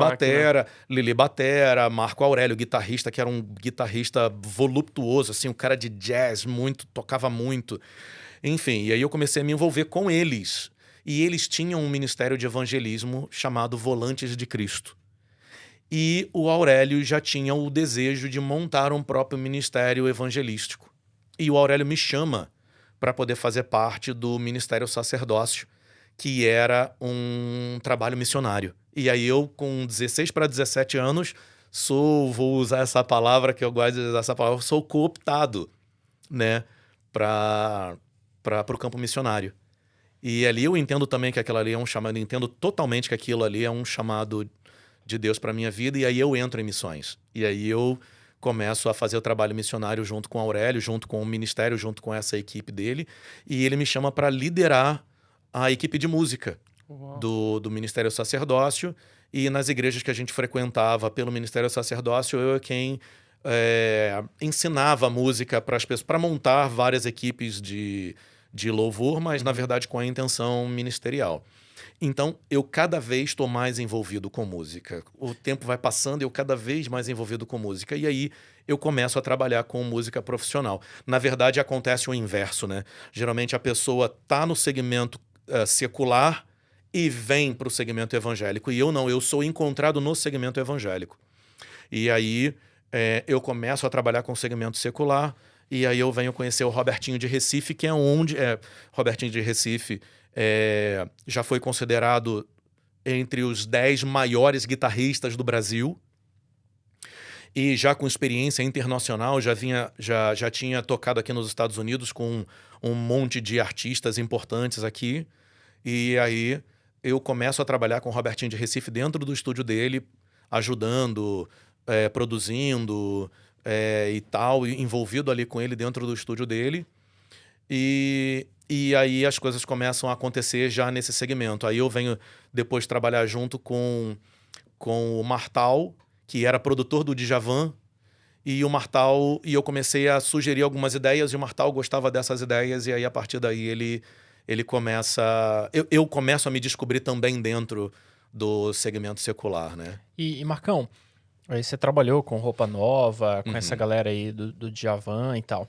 Speaker 3: Batera, Marco Aurélio, guitarrista, que era um guitarrista voluptuoso, assim, um cara de jazz, tocava muito. Enfim, e aí eu comecei a me envolver com eles. E eles tinham um ministério de evangelismo chamado Volantes de Cristo. E o Aurélio já tinha o desejo de montar um próprio ministério evangelístico. E o Aurélio me chama para poder fazer parte do Ministério Sacerdócio, que era um trabalho missionário. E aí eu, com 16 para 17 anos, vou usar essa palavra que eu gosto de usar essa palavra, sou cooptado, né, para o campo missionário. E ali eu entendo também que aquilo ali é um chamado, entendo totalmente que aquilo ali é um chamado de Deus para minha vida, e aí eu entro em missões. E aí eu começo a fazer o trabalho missionário junto com o Aurélio, junto com o ministério, junto com essa equipe dele, e ele me chama para liderar a equipe de música do Ministério Sacerdócio, e nas igrejas que a gente frequentava pelo Ministério Sacerdócio, eu é quem ensinava música para as pessoas, para montar várias equipes de louvor, mas na verdade com a intenção ministerial. Então, eu cada vez estou mais envolvido com música. O tempo vai passando e eu cada vez mais envolvido com música. E aí, eu começo a trabalhar com música profissional. Na verdade, acontece o inverso, né? Geralmente, a pessoa está no segmento secular e vem para o segmento evangélico. E eu não, eu sou encontrado no segmento evangélico. E aí, eu começo a trabalhar com o segmento secular. E aí, eu venho conhecer o Robertinho de Recife, que é onde... Robertinho de Recife... já foi considerado entre os 10 maiores guitarristas do Brasil e já com experiência internacional, já tinha tocado aqui nos Estados Unidos com um monte de artistas importantes aqui. E aí eu começo a trabalhar com o Robertinho de Recife dentro do estúdio dele, ajudando, produzindo e tal, envolvido ali com ele dentro do estúdio dele. E aí as coisas começam a acontecer já nesse segmento. Aí eu venho depois trabalhar junto com o Martal, que era produtor do Djavan, e eu comecei a sugerir algumas ideias, e o Martal gostava dessas ideias, e aí a partir daí ele começa... Eu começo a me descobrir também dentro do segmento secular, né?
Speaker 1: E Marcão, aí você trabalhou com Roupa Nova, com essa galera aí do Djavan e tal.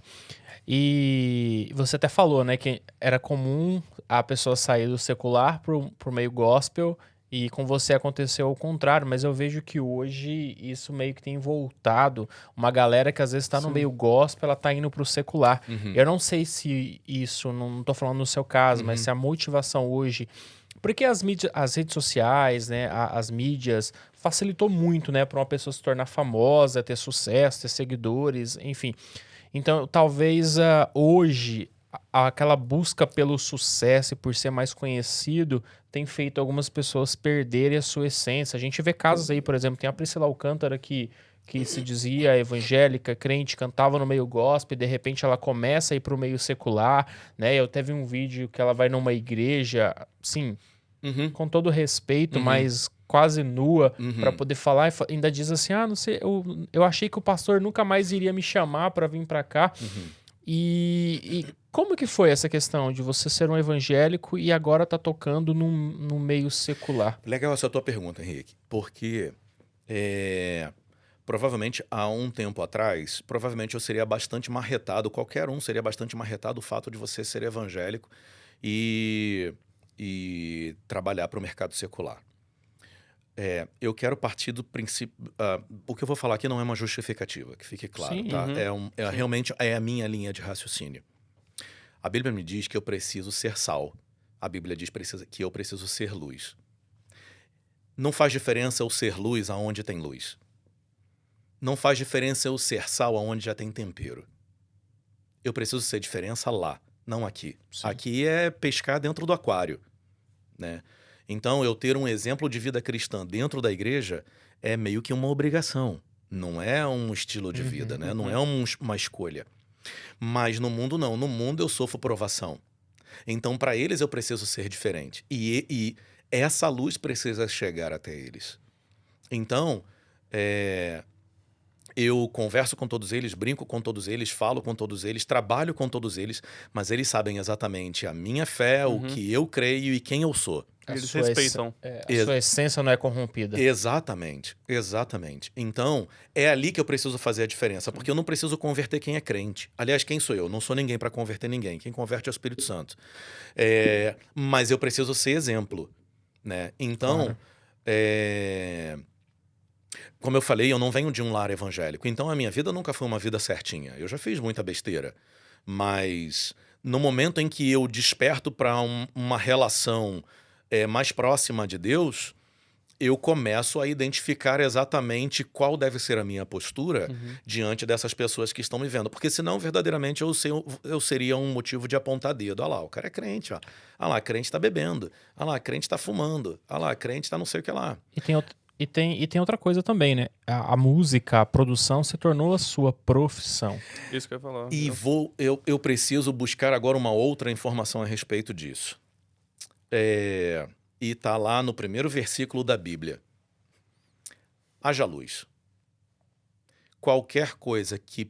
Speaker 1: E você até falou, né, que era comum a pessoa sair do secular pro meio gospel, e com você aconteceu o contrário, mas eu vejo que hoje isso meio que tem voltado. Uma galera que às vezes tá no meio gospel, ela tá indo pro secular. Eu não sei se isso, não tô falando no seu caso, mas se a motivação hoje... Porque as redes sociais, né, as mídias, facilitou muito, né, para uma pessoa se tornar famosa, ter sucesso, ter seguidores, enfim... Então, talvez hoje, aquela busca pelo sucesso e por ser mais conhecido tem feito algumas pessoas perderem a sua essência. A gente vê casos aí, por exemplo, tem a Priscila Alcântara que se dizia evangélica, crente, cantava no meio gospel, e de repente ela começa a ir para o meio secular, né? Eu teve um vídeo que ela vai numa igreja, sim, com todo respeito, mas quase nua, para poder falar, e ainda diz assim, não sei, eu achei que o pastor nunca mais iria me chamar para vir para cá. E como que foi essa questão de você ser um evangélico e agora tá tocando num meio secular?
Speaker 3: Legal essa tua pergunta, Henrique, porque provavelmente há um tempo atrás, provavelmente eu seria bastante marretado, qualquer um seria bastante marretado o fato de você ser evangélico e trabalhar para o mercado secular. Eu quero partir do princípio... o que eu vou falar aqui não é uma justificativa, que fique claro,
Speaker 1: Sim,
Speaker 3: tá? Realmente é a minha linha de raciocínio. A Bíblia me diz que eu preciso ser sal. A Bíblia diz que eu preciso ser luz. Não faz diferença eu ser luz aonde tem luz. Não faz diferença eu ser sal aonde já tem tempero. Eu preciso ser diferença lá, não aqui. Sim. Aqui é pescar dentro do aquário, né? Então, eu ter um exemplo de vida cristã dentro da igreja é meio que uma obrigação. Não é um estilo de vida, né? Não é uma escolha. Mas no mundo, não. No mundo, eu sofro provação. Então, para eles, eu preciso ser diferente. E essa luz precisa chegar até eles. Então, eu converso com todos eles, brinco com todos eles, falo com todos eles, trabalho com todos eles, mas eles sabem exatamente a minha fé, o que eu creio e quem eu sou.
Speaker 2: Eles respeitam.
Speaker 1: A sua essência não é corrompida.
Speaker 3: Exatamente, exatamente. Então, é ali que eu preciso fazer a diferença, porque eu não preciso converter quem é crente. Aliás, quem sou eu? Não sou ninguém para converter ninguém. Quem converte é o Espírito Santo. Mas eu preciso ser exemplo, né? Então,
Speaker 1: Claro.
Speaker 3: como eu falei, eu não venho de um lar evangélico. Então, a minha vida nunca foi uma vida certinha. Eu já fiz muita besteira. Mas no momento em que eu desperto para uma relação mais próxima de Deus, eu começo a identificar exatamente qual deve ser a minha postura diante dessas pessoas que estão me vendo. Porque senão, verdadeiramente, eu seria um motivo de apontar dedo. Olha lá, o cara é crente, ó. Olha lá, crente tá bebendo. Olha lá, crente tá fumando. Olha lá, crente tá não sei o que lá.
Speaker 1: E tem outra coisa também, né? A música, a produção se tornou a sua profissão.
Speaker 2: Isso que eu ia falar.
Speaker 3: E eu preciso buscar agora uma outra informação a respeito disso. E tá lá no primeiro versículo da Bíblia. Haja luz. Qualquer coisa que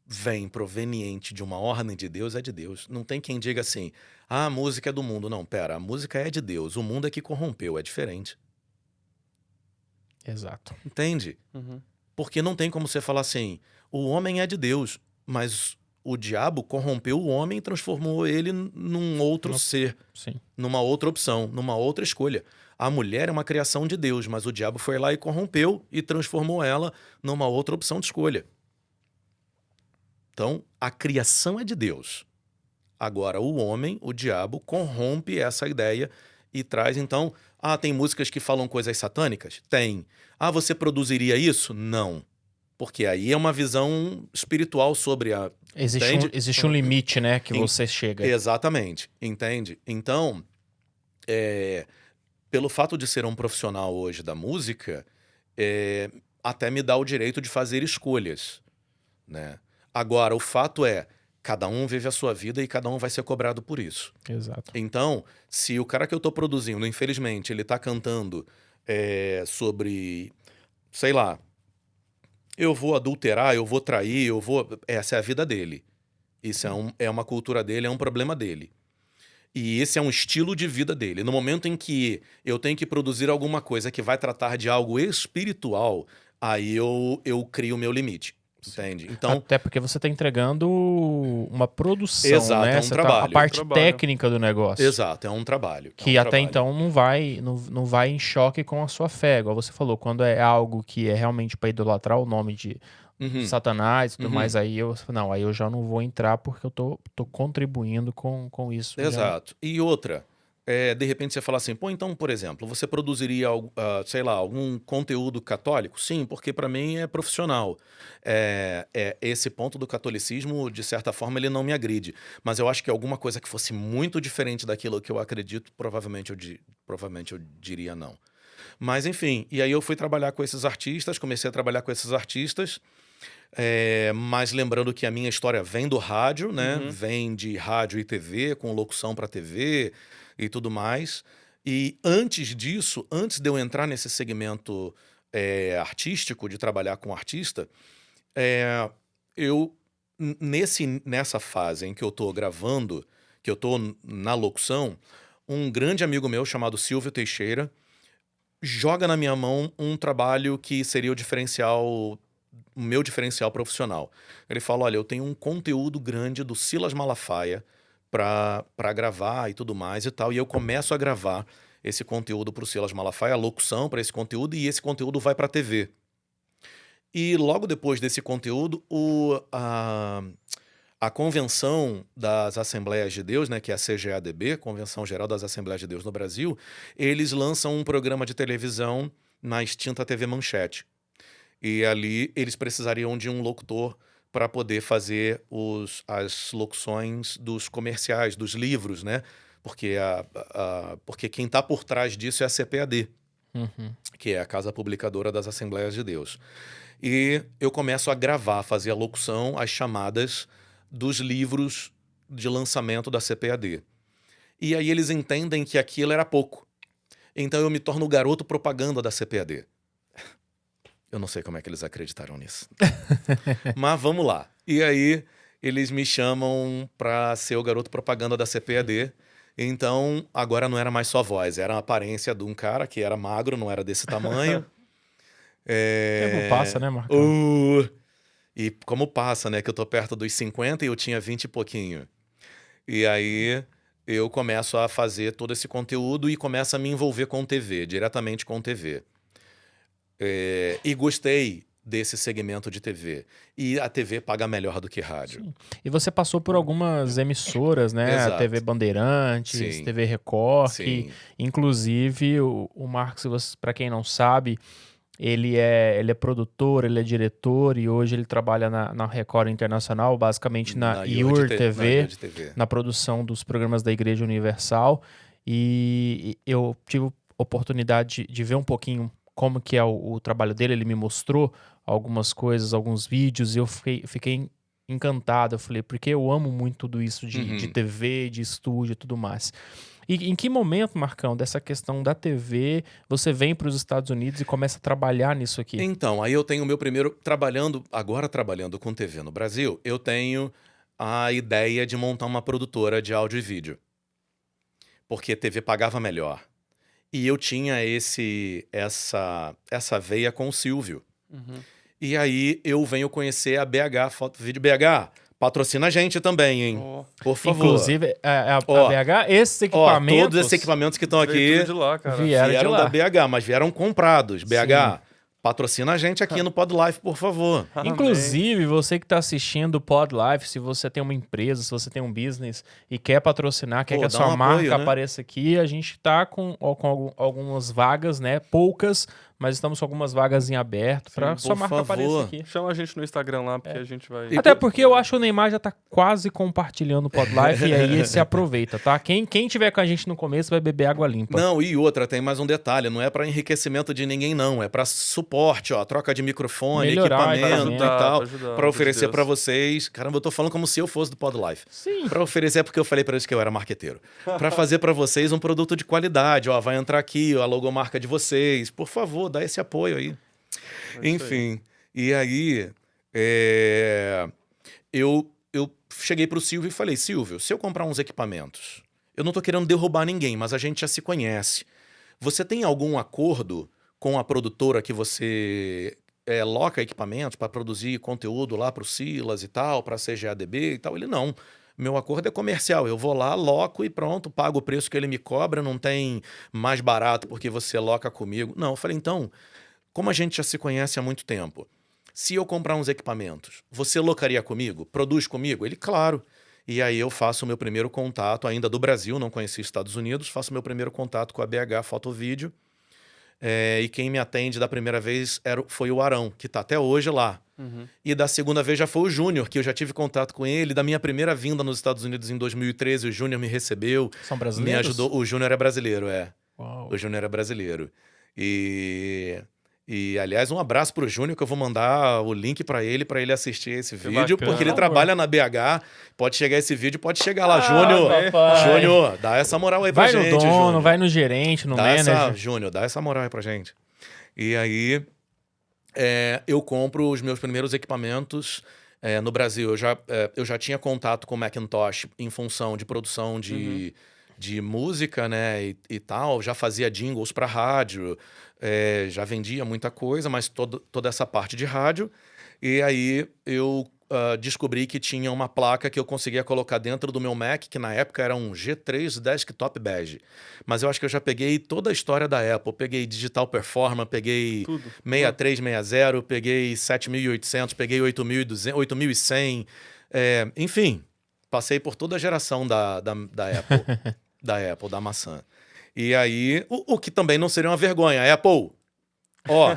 Speaker 3: vem proveniente de uma ordem de Deus é de Deus. Não tem quem diga assim, a música é do mundo. Não, pera, a música é de Deus. O mundo é que corrompeu, é diferente.
Speaker 1: Exato.
Speaker 3: Entende? Porque não tem como você falar assim, o homem é de Deus, mas o diabo corrompeu o homem e transformou ele num outro ser,
Speaker 1: Sim.
Speaker 3: numa outra opção, numa outra escolha. A mulher é uma criação de Deus, mas o diabo foi lá e corrompeu e transformou ela numa outra opção de escolha. Então, a criação é de Deus. Agora, o homem, o diabo, corrompe essa ideia e traz, então... tem músicas que falam coisas satânicas? Tem. Você produziria isso? Não. Porque aí é uma visão espiritual sobre a...
Speaker 1: Existe um limite, né, que você chega.
Speaker 3: Exatamente. Entende? Então, pelo fato de ser um profissional hoje da música, até me dá o direito de fazer escolhas, né? Agora, o fato é, cada um vive a sua vida e cada um vai ser cobrado por isso.
Speaker 1: Exato.
Speaker 3: Então, se o cara que eu tô produzindo, infelizmente, ele tá cantando sobre, sei lá, eu vou adulterar, eu vou trair, essa é a vida dele. Isso é uma cultura dele, é um problema dele. E esse é um estilo de vida dele. No momento em que eu tenho que produzir alguma coisa que vai tratar de algo espiritual, aí eu crio o meu limite. Entende? Então,
Speaker 1: até porque você está entregando uma produção,
Speaker 3: exato,
Speaker 1: né?
Speaker 3: é um trabalho.
Speaker 1: A parte técnica do negócio.
Speaker 3: Exato, é um trabalho.
Speaker 1: Que até então não vai em choque com a sua fé. Igual você falou, quando é algo que é realmente para idolatrar o nome de Satanás e tudo mais, aí eu já não vou entrar porque eu tô contribuindo com isso.
Speaker 3: Exato. E outra, de repente você fala assim, então, por exemplo, você produziria, sei lá, algum conteúdo católico? Sim, porque para mim é profissional. Esse ponto do catolicismo, de certa forma, ele não me agride. Mas eu acho que alguma coisa que fosse muito diferente daquilo que eu acredito, provavelmente eu diria não. Mas, enfim, e aí eu fui trabalhar com esses artistas, comecei a trabalhar com esses artistas, mas lembrando que a minha história vem do rádio, né? Vem de rádio e TV, com locução para TV e tudo mais. E antes disso, antes de eu entrar nesse segmento artístico, de trabalhar com artista, eu, nessa fase em que eu tô gravando, que eu tô na locução, um grande amigo meu chamado Silvio Teixeira joga na minha mão um trabalho que seria o meu diferencial profissional. Ele fala, olha, eu tenho um conteúdo grande do Silas Malafaia para gravar e tudo mais e tal, e eu começo a gravar esse conteúdo para o Silas Malafaia, a locução para esse conteúdo, e esse conteúdo vai para a TV. E logo depois desse conteúdo, a Convenção das Assembleias de Deus, né, que é a CGADB, Convenção Geral das Assembleias de Deus no Brasil, eles lançam um programa de televisão na extinta TV Manchete. E ali eles precisariam de um locutor para poder fazer as locuções dos comerciais, dos livros, né? Porque quem está por trás disso é a CPAD, que é a Casa Publicadora das Assembleias de Deus. E eu começo a gravar, fazer a locução, as chamadas dos livros de lançamento da CPAD. E aí eles entendem que aquilo era pouco. Então eu me torno o garoto propaganda da CPAD. Eu não sei como é que eles acreditaram nisso. Mas vamos lá. E aí eles me chamam para ser o garoto propaganda da CPAD. Então, agora não era mais só voz, era a aparência de um cara que era magro, não era desse tamanho.
Speaker 1: Tempo passa, né, Marcão?
Speaker 3: E como passa, né? Que eu tô perto dos 50 e eu tinha 20 e pouquinho. E aí eu começo a fazer todo esse conteúdo e começo a me envolver com TV, diretamente com TV. E gostei desse segmento de TV. E a TV paga melhor do que rádio.
Speaker 1: Sim. E você passou por algumas emissoras, né? A
Speaker 3: Exato.
Speaker 1: TV Bandeirantes,
Speaker 3: Sim.
Speaker 1: TV Record, que,
Speaker 3: Sim.
Speaker 1: inclusive, o Marcos, para quem não sabe, ele é produtor, ele é diretor e hoje ele trabalha na Record Internacional, basicamente na IUR TV, na produção dos programas da Igreja Universal. E eu tive oportunidade de ver um pouquinho como que é o trabalho dele, ele me mostrou algumas coisas, alguns vídeos, e eu fiquei encantado. Eu falei, porque eu amo muito tudo isso de TV, de estúdio e tudo mais. E em que momento, Marcão, dessa questão da TV, você vem para os Estados Unidos e começa a trabalhar nisso aqui?
Speaker 3: Então, aí eu tenho o meu primeiro... trabalhando com TV no Brasil, eu tenho a ideia de montar uma produtora de áudio e vídeo. Porque TV pagava melhor. E eu tinha essa veia com o Silvio. E aí eu venho conhecer a BH Foto Vídeo. BH, patrocina a gente também, hein? Por favor.
Speaker 1: Inclusive, a BH, esses equipamentos...
Speaker 3: todos esses equipamentos que estão aqui
Speaker 2: de lá, cara.
Speaker 1: vieram
Speaker 3: da BH, mas vieram comprados. BH,
Speaker 1: Sim.
Speaker 3: patrocina a gente aqui no Pod Life, por favor.
Speaker 1: Inclusive, você que está assistindo o Pod Life, se você tem uma empresa, se você tem um business e quer patrocinar, quer que a sua marca apareça aqui, a gente está com algumas vagas, né? Poucas, mas estamos com algumas vagas em aberto para sua marca aparecer aqui.
Speaker 2: Chama a gente no Instagram lá, porque a gente vai...
Speaker 1: Até porque eu acho que o Neymar já tá quase compartilhando o Pod Life e aí ele se aproveita, tá? Quem tiver com a gente no começo vai beber água limpa.
Speaker 3: Não, e outra, tem mais um detalhe, não é para enriquecimento de ninguém não, é para suporte, ó, troca de microfone,
Speaker 1: Melhorar,
Speaker 3: equipamento e tal, para oferecer
Speaker 2: Deus.
Speaker 3: para vocês. Caramba, eu tô falando como se eu fosse do Pod Life.
Speaker 1: Sim.
Speaker 3: Para oferecer, porque eu falei para eles que eu era marqueteiro. Para fazer para vocês um produto de qualidade, ó, vai entrar aqui, ó, a logomarca de vocês. Por favor, dá esse apoio aí. Enfim, e aí eu cheguei pro Silvio e falei, Silvio, se eu comprar uns equipamentos, eu não tô querendo derrubar ninguém, mas a gente já se conhece. Você tem algum acordo com a produtora que você loca equipamentos para produzir conteúdo lá pro Silas e tal, pra CGADB e tal? Ele, não. Meu acordo é comercial, eu vou lá, loco e pronto, pago o preço que ele me cobra, não tem mais barato porque você loca comigo. Não, eu falei, então... Como a gente já se conhece há muito tempo, se eu comprar uns equipamentos, você locaria comigo? Produz comigo? Ele, claro. E aí eu faço o meu primeiro contato, ainda do Brasil, não conheci Estados Unidos, faço o meu primeiro contato com a BH Foto Vídeo. E quem me atende da primeira vez foi o Arão, que está até hoje lá. E da segunda vez já foi o Júnior, que eu já tive contato com ele. Da minha primeira vinda nos Estados Unidos em 2013, o Júnior me recebeu.
Speaker 1: São brasileiros?
Speaker 3: Me ajudou. O Júnior é brasileiro,
Speaker 1: Uau.
Speaker 3: O Júnior é brasileiro. E, aliás, um abraço pro Júnior, que eu vou mandar o link pra ele assistir esse vídeo,
Speaker 2: bacana.
Speaker 3: porque ele trabalha na BH. Pode chegar esse vídeo, pode chegar lá. Júnior,
Speaker 1: papai.
Speaker 3: Júnior, dá essa moral aí pra
Speaker 1: Vai
Speaker 3: gente,
Speaker 1: no dono,
Speaker 3: Júnior.
Speaker 1: vai no gerente, no manager.
Speaker 3: Júnior, dá essa moral aí pra gente. E aí, eu compro os meus primeiros equipamentos no Brasil. Eu já tinha contato com o Macintosh em função de produção de música, né, e tal. Já fazia jingles pra rádio. Já vendia muita coisa, mas toda essa parte de rádio. E aí eu descobri que tinha uma placa que eu conseguia colocar dentro do meu Mac, que na época era um G3 Desktop Bege. Mas eu acho que eu já peguei toda a história da Apple. Peguei Digital Performance, peguei 6360, peguei 7800, peguei 8200, 8100. Enfim, passei por toda a geração da Apple, da maçã. E aí, o que também não seria uma vergonha, Apple, ó,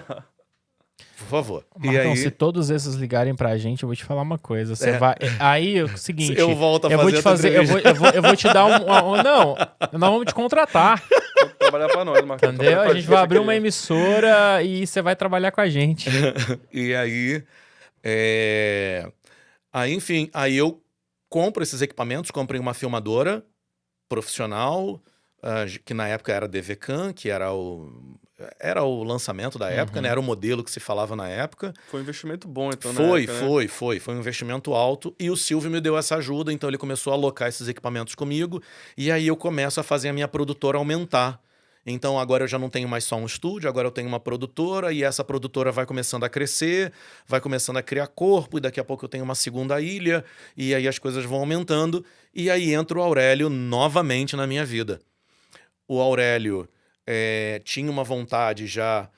Speaker 3: por favor.
Speaker 1: Marcão,
Speaker 3: e aí,
Speaker 1: se todos esses ligarem pra gente, eu vou te falar uma coisa. Você vai. Aí é o seguinte.
Speaker 3: eu volto a
Speaker 1: eu vou te fazer. Eu vou te dar não, nós vamos te contratar.
Speaker 2: Trabalhar pra nós, Marcão.
Speaker 1: Entendeu? A gente vai abrir uma emissora e você vai trabalhar com a gente.
Speaker 3: E aí, enfim, aí eu compro esses equipamentos, comprei uma filmadora profissional, que na época era DVCam, que era Era o lançamento da época, né? Era o modelo que se falava na época.
Speaker 2: Foi um investimento bom, então, na
Speaker 3: Foi,
Speaker 2: época, né?
Speaker 3: foi um investimento alto. E o Silvio me deu essa ajuda, então ele começou a alocar esses equipamentos comigo. E aí eu começo a fazer a minha produtora aumentar. Então agora eu já não tenho mais só um estúdio, agora eu tenho uma produtora e essa produtora vai começando a crescer, vai começando a criar corpo e daqui a pouco eu tenho uma segunda ilha e aí as coisas vão aumentando e aí entra o Aurélio novamente na minha vida. O Aurélio tinha uma vontade já...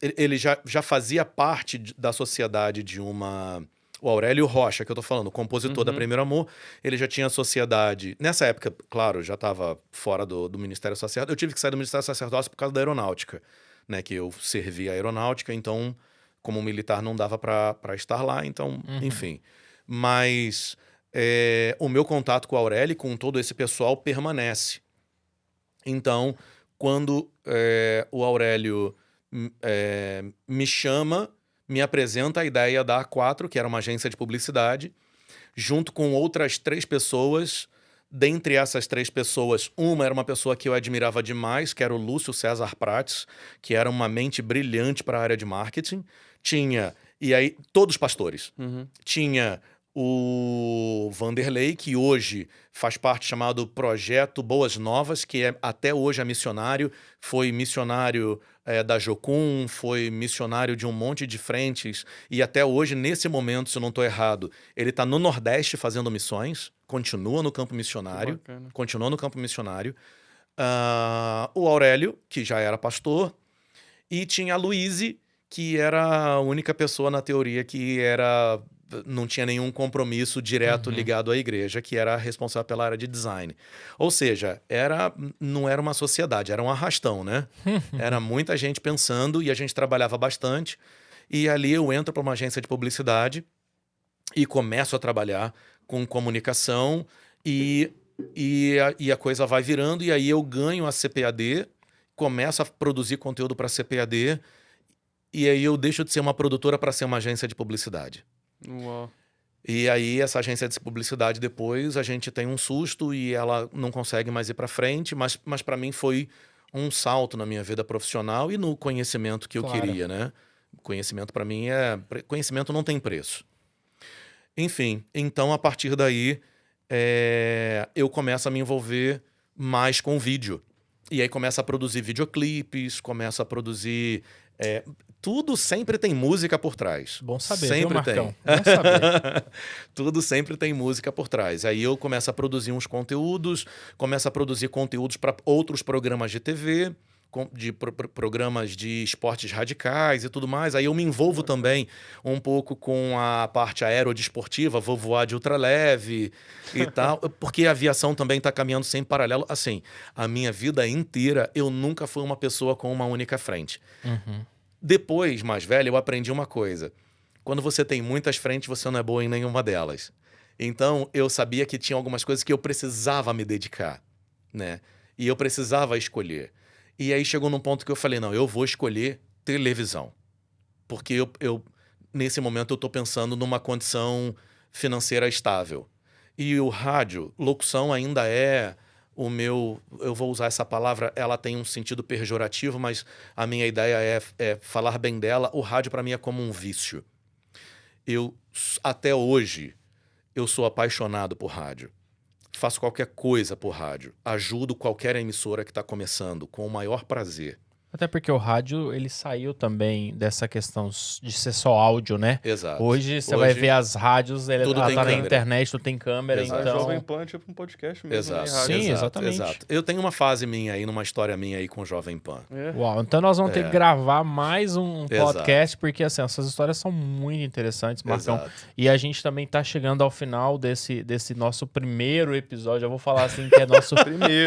Speaker 3: ele já fazia parte da sociedade de uma... O Aurélio Rocha, que eu tô falando, o compositor da Primeiro Amor, ele já tinha sociedade... Nessa época, claro, já estava fora do Ministério Sacerdócio. Eu tive que sair do Ministério Sacerdócio por causa da aeronáutica, né? Que eu servi a aeronáutica, então, como militar, não dava para estar lá, então, enfim. Mas o meu contato com o Aurélio, com todo esse pessoal, permanece. Então, quando o Aurélio me chama, me apresenta a ideia da A4, que era uma agência de publicidade, junto com outras 3 pessoas. Dentre essas 3 pessoas, uma era uma pessoa que eu admirava demais, que era o Lúcio César Prates, que era uma mente brilhante para a área de marketing. E aí, todos pastores. Tinha o Vanderlei, que hoje faz parte chamado Projeto Boas Novas, que até hoje é missionário, foi missionário da Jocum, foi missionário de um monte de frentes, e até hoje, nesse momento, se eu não estou errado, ele está no Nordeste fazendo missões, continua no campo missionário, o Aurélio, que já era pastor, e tinha a Luíse, que era a única pessoa na teoria que não tinha nenhum compromisso direto ligado à igreja, que era responsável pela área de design. Ou seja, não era uma sociedade, era um arrastão, né? Era muita gente pensando e a gente trabalhava bastante. E ali eu entro para uma agência de publicidade e começo a trabalhar com comunicação e a coisa vai virando. E aí eu ganho a CPAD, começo a produzir conteúdo para a CPAD e aí eu deixo de ser uma produtora para ser uma agência de publicidade.
Speaker 2: Uau.
Speaker 3: E aí essa agência de publicidade depois a gente tem um susto e ela não consegue mais ir para frente, mas para mim foi um salto na minha vida profissional e no conhecimento que eu queria, né? Conhecimento para mim conhecimento não tem preço. Enfim, então a partir daí eu começo a me envolver mais com vídeo. E aí começa a produzir videoclipes, começa a produzir... tudo sempre tem música por trás.
Speaker 1: Bom saber,
Speaker 3: sempre
Speaker 1: viu, Marcão?
Speaker 3: tem.
Speaker 1: Bom saber.
Speaker 3: Tudo sempre tem música por trás. Aí eu começo a produzir uns conteúdos, começo a produzir conteúdos para outros programas de TV, programas de esportes radicais e tudo mais. Aí eu me envolvo também um pouco com a parte aerodesportiva, vou voar de ultraleve e tal, porque a aviação também está caminhando sempre paralelo. Assim, a minha vida inteira eu nunca fui uma pessoa com uma única frente. Depois, mais velho, eu aprendi uma coisa. Quando você tem muitas frentes, você não é boa em nenhuma delas. Então, eu sabia que tinha algumas coisas que eu precisava me dedicar, né? E eu precisava escolher. E aí chegou num ponto que eu falei, não, eu vou escolher televisão. Porque nesse momento, eu estou pensando numa condição financeira estável. E o rádio, locução ainda é... eu vou usar essa palavra, ela tem um sentido pejorativo, mas a minha ideia é falar bem dela. O rádio para mim é como um vício. Até hoje, eu sou apaixonado por rádio. Faço qualquer coisa por rádio. Ajudo qualquer emissora que está começando, com o maior prazer.
Speaker 1: Até porque o rádio, ele saiu também dessa questão de ser só áudio, né?
Speaker 3: Exato.
Speaker 1: Hoje você vai ver as rádios,
Speaker 3: tudo
Speaker 1: ela
Speaker 3: tem
Speaker 1: tá na
Speaker 3: câmera.
Speaker 1: internet, tudo tem câmera,
Speaker 3: Exato.
Speaker 1: então...
Speaker 2: A Jovem Pan é tipo um podcast mesmo,
Speaker 3: Exato.
Speaker 2: né? Rádio.
Speaker 1: Sim, exatamente.
Speaker 3: Exato. Eu tenho uma fase minha aí, numa história minha aí com Jovem Pan.
Speaker 1: Uau, então nós vamos ter que gravar mais um podcast, porque assim, essas histórias são muito interessantes, Marcão.
Speaker 3: Exato.
Speaker 1: E a gente também tá chegando ao final desse nosso primeiro episódio. Eu vou falar assim que é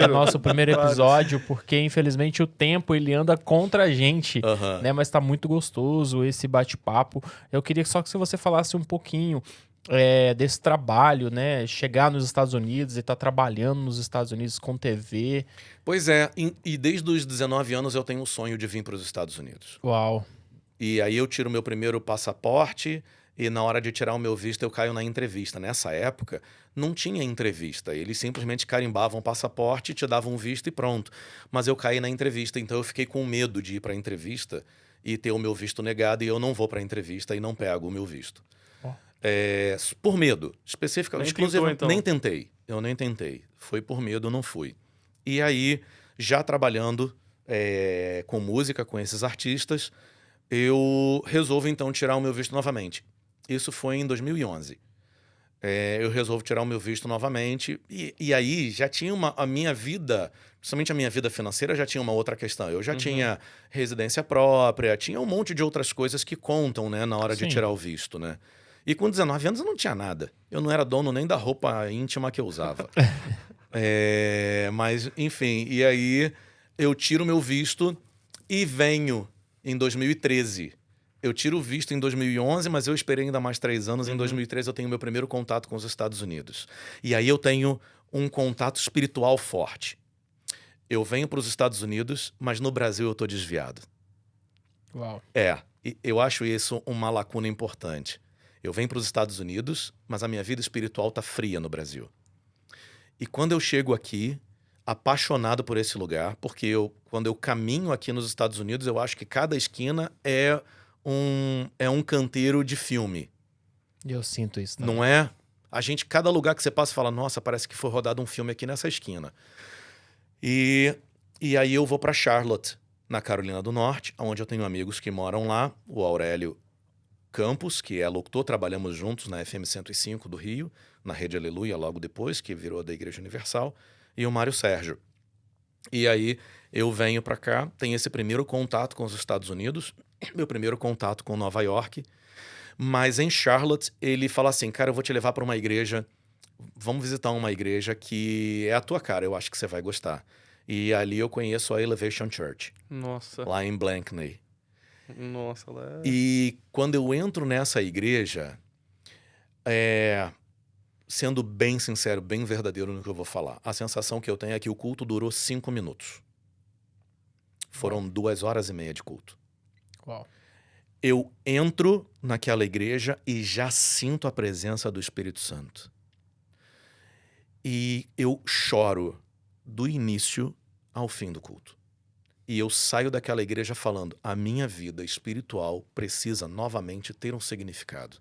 Speaker 1: nosso primeiro episódio, porque infelizmente o tempo ele anda contra a gente. Né? Mas tá muito gostoso esse bate-papo. Eu queria só que você falasse um pouquinho desse trabalho, né? Chegar nos Estados Unidos e tá trabalhando nos Estados Unidos com TV.
Speaker 3: Pois é, e desde os 19 anos eu tenho o sonho de vir para os Estados Unidos.
Speaker 1: Uau.
Speaker 3: E aí eu tiro meu primeiro passaporte, e na hora de tirar o meu visto eu caio na entrevista. Nessa época, não tinha entrevista. Eles simplesmente carimbavam o passaporte, te davam um visto e pronto. Mas eu caí na entrevista, então eu fiquei com medo de ir para a entrevista e ter o meu visto negado e eu não vou para a entrevista e não pego o meu visto. Por medo, especificamente.
Speaker 2: Tentou, então.
Speaker 3: Nem tentei. Eu nem tentei. Foi por medo, eu não fui. E aí, já trabalhando com música, com esses artistas, eu resolvo então tirar o meu visto novamente. Isso foi em 2011. Eu resolvo tirar o meu visto novamente e aí já tinha a minha vida, principalmente a minha vida financeira, já tinha uma outra questão. Eu já tinha residência própria, tinha um monte de outras coisas que contam, né, na hora de tirar o visto, né? E com 19 anos eu não tinha nada. Eu não era dono nem da roupa íntima que eu usava. Mas, enfim, e aí eu tiro o meu visto e venho em 2013. Eu tiro o visto em 2011, mas eu esperei ainda mais 3 anos. Em 2013 eu tenho meu primeiro contato com os Estados Unidos. E aí eu tenho um contato espiritual forte. Eu venho para os Estados Unidos, mas no Brasil eu tô desviado.
Speaker 1: Uau.
Speaker 3: E eu acho isso uma lacuna importante. Eu venho para os Estados Unidos, mas a minha vida espiritual tá fria no Brasil. E quando eu chego aqui, apaixonado por esse lugar, porque quando eu caminho aqui nos Estados Unidos, eu acho que cada esquina é um canteiro de filme.
Speaker 1: Eu sinto isso também.
Speaker 3: Não é? Cada lugar que você passa, fala, nossa, parece que foi rodado um filme aqui nessa esquina. E aí eu vou para Charlotte, na Carolina do Norte, onde eu tenho amigos que moram lá, o Aurélio Campos, que é locutor, trabalhamos juntos na FM 105 do Rio, na Rede Aleluia, logo depois, que virou da Igreja Universal, e o Mário Sérgio. E aí eu venho para cá, tenho esse primeiro contato com os Estados Unidos, meu primeiro contato com Nova York, mas em Charlotte ele fala assim, cara, eu vou te levar para uma igreja, vamos visitar uma igreja que é a tua cara, eu acho que você vai gostar. E ali eu conheço a Elevation Church,
Speaker 2: Nossa.
Speaker 3: lá em Blankney.
Speaker 2: Nossa, lá
Speaker 3: E quando eu entro nessa igreja, sendo bem sincero, bem verdadeiro no que eu vou falar, a sensação que eu tenho é que o culto durou 5 minutos. Foram 2h30 de culto.
Speaker 1: Uau.
Speaker 3: Eu entro naquela igreja e já sinto a presença do Espírito Santo. E eu choro do início ao fim do culto. E eu saio daquela igreja falando, a minha vida espiritual precisa novamente ter um significado.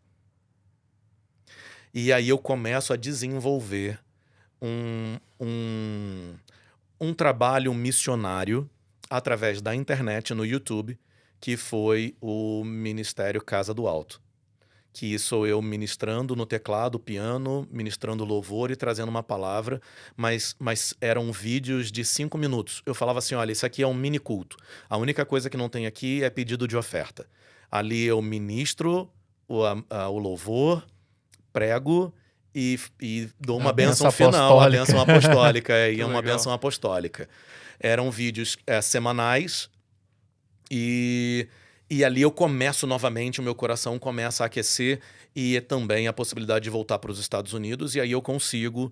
Speaker 3: E aí eu começo a desenvolver um trabalho missionário através da internet no YouTube, que foi o Ministério Casa do Alto. Que sou eu ministrando no teclado, piano, ministrando louvor e trazendo uma palavra, mas eram vídeos de 5 minutos. Eu falava assim, olha, isso aqui é um mini culto. A única coisa que não tem aqui é pedido de oferta. Ali eu ministro o louvor, prego e dou uma bênção final, a bênção apostólica. Uma bênção apostólica. Eram vídeos semanais e ali eu começo novamente, o meu coração começa a aquecer e também a possibilidade de voltar para os Estados Unidos. E aí eu consigo,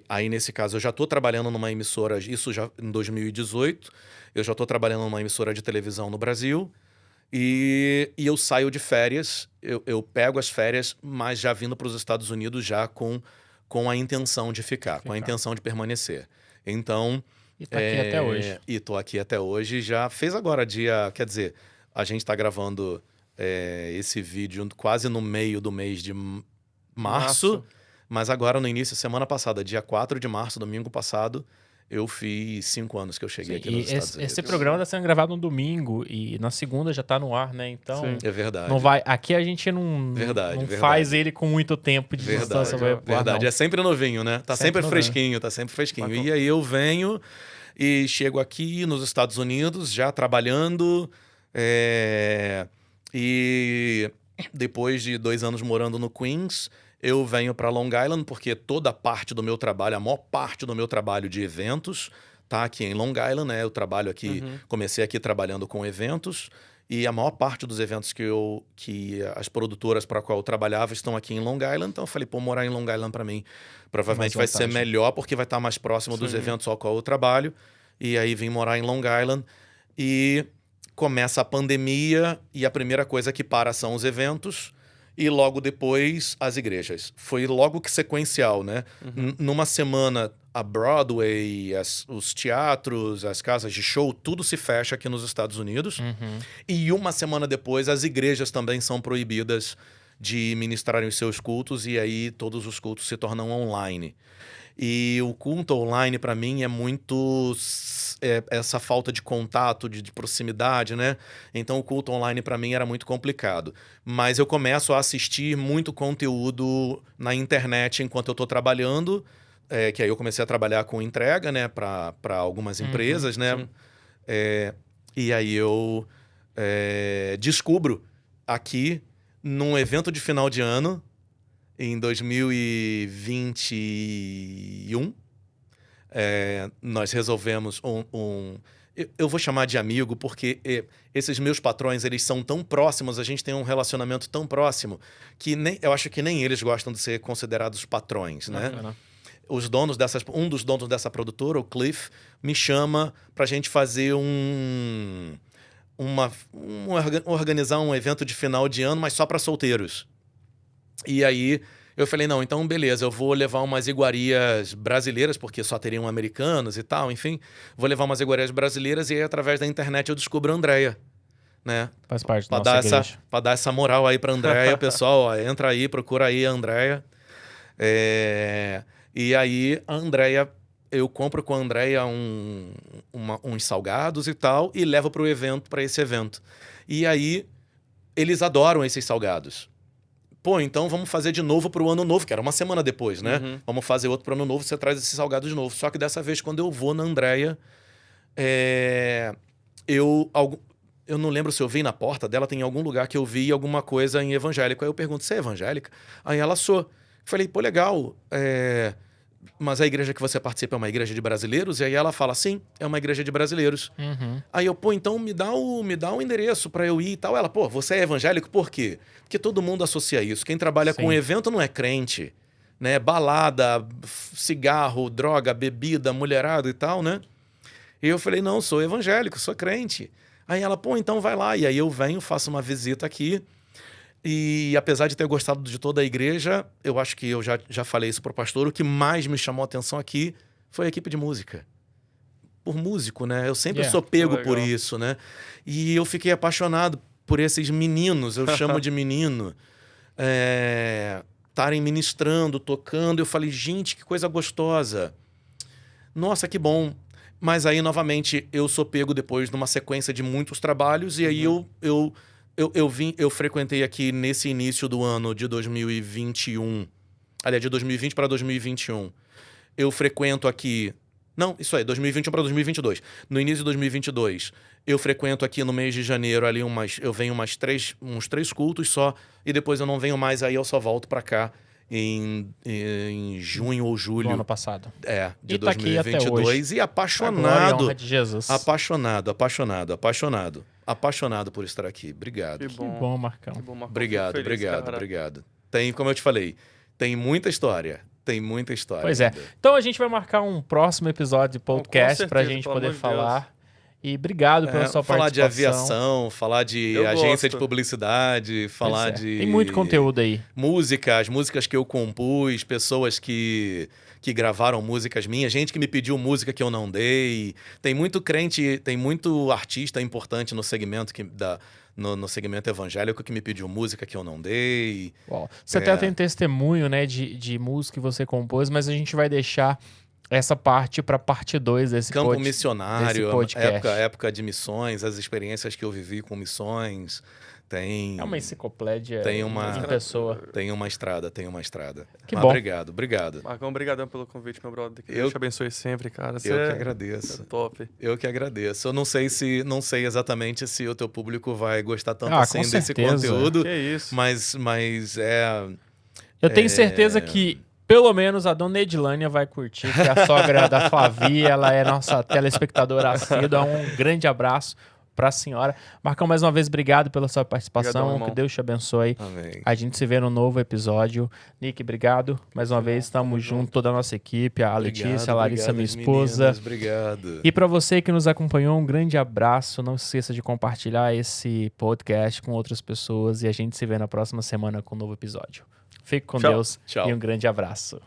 Speaker 3: aí nesse caso eu já estou trabalhando numa emissora, isso já em 2018, eu já estou trabalhando numa emissora de televisão no Brasil e eu saio de férias, eu pego as férias, mas já vindo para os Estados Unidos já com a intenção de ficar, com a intenção de permanecer. Então...
Speaker 1: E tá aqui até hoje.
Speaker 3: E tô aqui até hoje, já fez agora quer dizer, a gente tá gravando esse vídeo quase no meio do mês de março, mas agora no início, semana passada, dia 4 de março, domingo passado, eu fiz 5 anos que eu cheguei aqui nos Estados Unidos.
Speaker 1: Esse programa está sendo gravado no domingo e na segunda já tá no ar, né? Então,
Speaker 2: sim.
Speaker 3: É verdade.
Speaker 1: Não vai, aqui a gente não faz ele com muito tempo de distância.
Speaker 3: Verdade, é sempre novinho, né? Tá sempre fresquinho, tá sempre fresquinho. E aí eu venho e chego aqui nos Estados Unidos já trabalhando e depois de 2 anos morando no Queens, eu venho para Long Island porque toda parte do meu trabalho, a maior parte do meu trabalho de eventos tá aqui em Long Island, né? Eu trabalho aqui, comecei aqui trabalhando com eventos e a maior parte dos eventos que as produtoras para qual eu trabalhava estão aqui em Long Island. Então eu falei, pô, morar em Long Island para mim provavelmente vai ser melhor porque vai estar mais próximo dos eventos ao qual eu trabalho. E aí vim morar em Long Island e começa a pandemia e a primeira coisa que para são os eventos. e logo depois as igrejas. Foi logo que sequencial, né? Numa semana, a Broadway, os teatros, as casas de show, tudo se fecha aqui nos Estados Unidos. E uma semana depois, as igrejas também são proibidas de ministrarem os seus cultos, e aí todos os cultos se tornam online. E o culto online, para mim, é muito essa falta de contato, de proximidade, né? Então, o culto online, para mim, era muito complicado. Mas eu começo a assistir muito conteúdo na internet enquanto eu estou trabalhando, que aí eu comecei a trabalhar com entrega, né? Para algumas empresas, né? E aí eu descubro aqui, num evento de final de ano, em 2021, nós resolvemos eu vou chamar de amigo, porque esses meus patrões, eles são tão próximos, a gente tem um relacionamento tão próximo, que eu acho que nem eles gostam de ser considerados patrões, né? Os donos um dos donos dessa produtora, o Cliff, me chama pra gente fazer organizar um evento de final de ano, mas só para solteiros. E aí eu falei, não, então beleza, eu vou levar umas iguarias brasileiras, porque só teriam americanos e tal, enfim. Vou levar umas iguarias brasileiras, e aí através da internet eu descubro a Andrea, né?
Speaker 1: Faz parte da nossa igreja.
Speaker 3: Pra dar essa moral aí pra Andrea, pessoal, ó, entra aí, procura aí a Andrea. E aí a Andrea, eu compro com a Andrea uns salgados e tal, e levo para esse evento. E aí eles adoram esses salgados. Pô, então vamos fazer de novo pro Ano Novo, que era uma semana depois, né? Vamos fazer outro pro Ano Novo, você traz esse salgado de novo. Só que dessa vez, quando eu vou na Andrea, eu não lembro se eu vi na porta dela, tem algum lugar que eu vi alguma coisa em evangélico. Aí eu pergunto, você é evangélica? Aí ela, sou. Falei, pô, legal, mas a igreja que você participa é uma igreja de brasileiros? E aí ela fala, sim, é uma igreja de brasileiros. Aí eu, pô, então me dá o endereço pra eu ir e tal. Ela, pô, você é evangélico? Por quê? Porque todo mundo associa isso. Quem trabalha com evento não é crente, né? Balada, cigarro, droga, bebida, mulherada e tal, né? E eu falei, não, sou evangélico, sou crente. Aí ela, pô, então vai lá. E aí eu venho, faço uma visita aqui. E apesar de ter gostado de toda a igreja, eu acho que eu já falei isso pro pastor, o que mais me chamou a atenção aqui foi a equipe de música. Por músico, né? Eu sempre sou pego por isso, né? E eu fiquei apaixonado por esses meninos, eu chamo de menino, estarem ministrando, tocando. Eu falei, gente, que coisa gostosa. Nossa, que bom. Mas aí, novamente, eu sou pego depois numa sequência de muitos trabalhos, e aí eu frequentei aqui nesse início do ano de 2021, aliás, de 2020 para 2021. Eu frequento aqui... Não, isso aí, 2021 para 2022. No início de 2022, eu frequento aqui no mês de janeiro ali eu venho uns três cultos só, e depois eu não venho mais, aí eu só volto para cá em junho ou julho.
Speaker 1: Do ano passado.
Speaker 3: De
Speaker 1: e tá
Speaker 3: 2022.
Speaker 1: Aqui até hoje.
Speaker 3: E apaixonado.
Speaker 1: Honra de Jesus.
Speaker 3: Apaixonado por estar aqui. Obrigado.
Speaker 1: Que bom, Marcão.
Speaker 2: Que bom, Marcão.
Speaker 3: Obrigado.
Speaker 2: Cara.
Speaker 3: Obrigado. Como eu te falei, tem muita história.
Speaker 1: Pois é. Então a gente vai marcar um próximo episódio de podcast pra gente poder falar. E obrigado pela sua participação.
Speaker 3: Falar de aviação, falar de agência de publicidade, falar de...
Speaker 1: Tem muito conteúdo aí.
Speaker 3: As músicas que eu compus, pessoas que gravaram músicas minhas, gente que me pediu música que eu não dei. Tem muito crente, tem muito artista importante no segmento no segmento evangélico que me pediu música que eu não dei.
Speaker 1: Uau. Você até tem testemunho, né, de música que você compôs, mas a gente vai deixar essa parte para parte 2 desse
Speaker 3: Campo missionário,
Speaker 1: podcast.
Speaker 3: época de missões, as experiências que eu vivi com missões.
Speaker 1: É uma enciclopédia em pessoa.
Speaker 3: Tem uma estrada.
Speaker 1: Que bom.
Speaker 3: Obrigado.
Speaker 2: Marcão, obrigadão pelo convite, meu brother. Que
Speaker 3: Eu
Speaker 2: Deus te abençoe sempre, cara.
Speaker 3: Eu que agradeço.
Speaker 2: Top.
Speaker 3: Eu que agradeço. Eu não sei exatamente se o teu público vai gostar tanto assim desse conteúdo.
Speaker 2: Que isso.
Speaker 3: Mas
Speaker 1: Eu tenho certeza que pelo menos a dona Edilânia vai curtir, que é a sogra da Flavi, ela é nossa telespectadora assídua. Um grande abraço. pra senhora. Marcão, mais uma vez, obrigado pela sua participação.
Speaker 2: Obrigadão, irmão.
Speaker 1: Que Deus te abençoe.
Speaker 3: Amém.
Speaker 1: A gente se vê no novo episódio. Nick, obrigado. Mais uma vez, estamos juntos, toda a nossa equipe, a Letícia, a Larissa, minha esposa.
Speaker 3: Meninas, obrigado.
Speaker 1: E para você que nos acompanhou, um grande abraço. Não se esqueça de compartilhar esse podcast com outras pessoas e a gente se vê na próxima semana com um novo episódio. Fique com
Speaker 2: Tchau.
Speaker 1: Deus
Speaker 3: Tchau.
Speaker 1: e um grande abraço.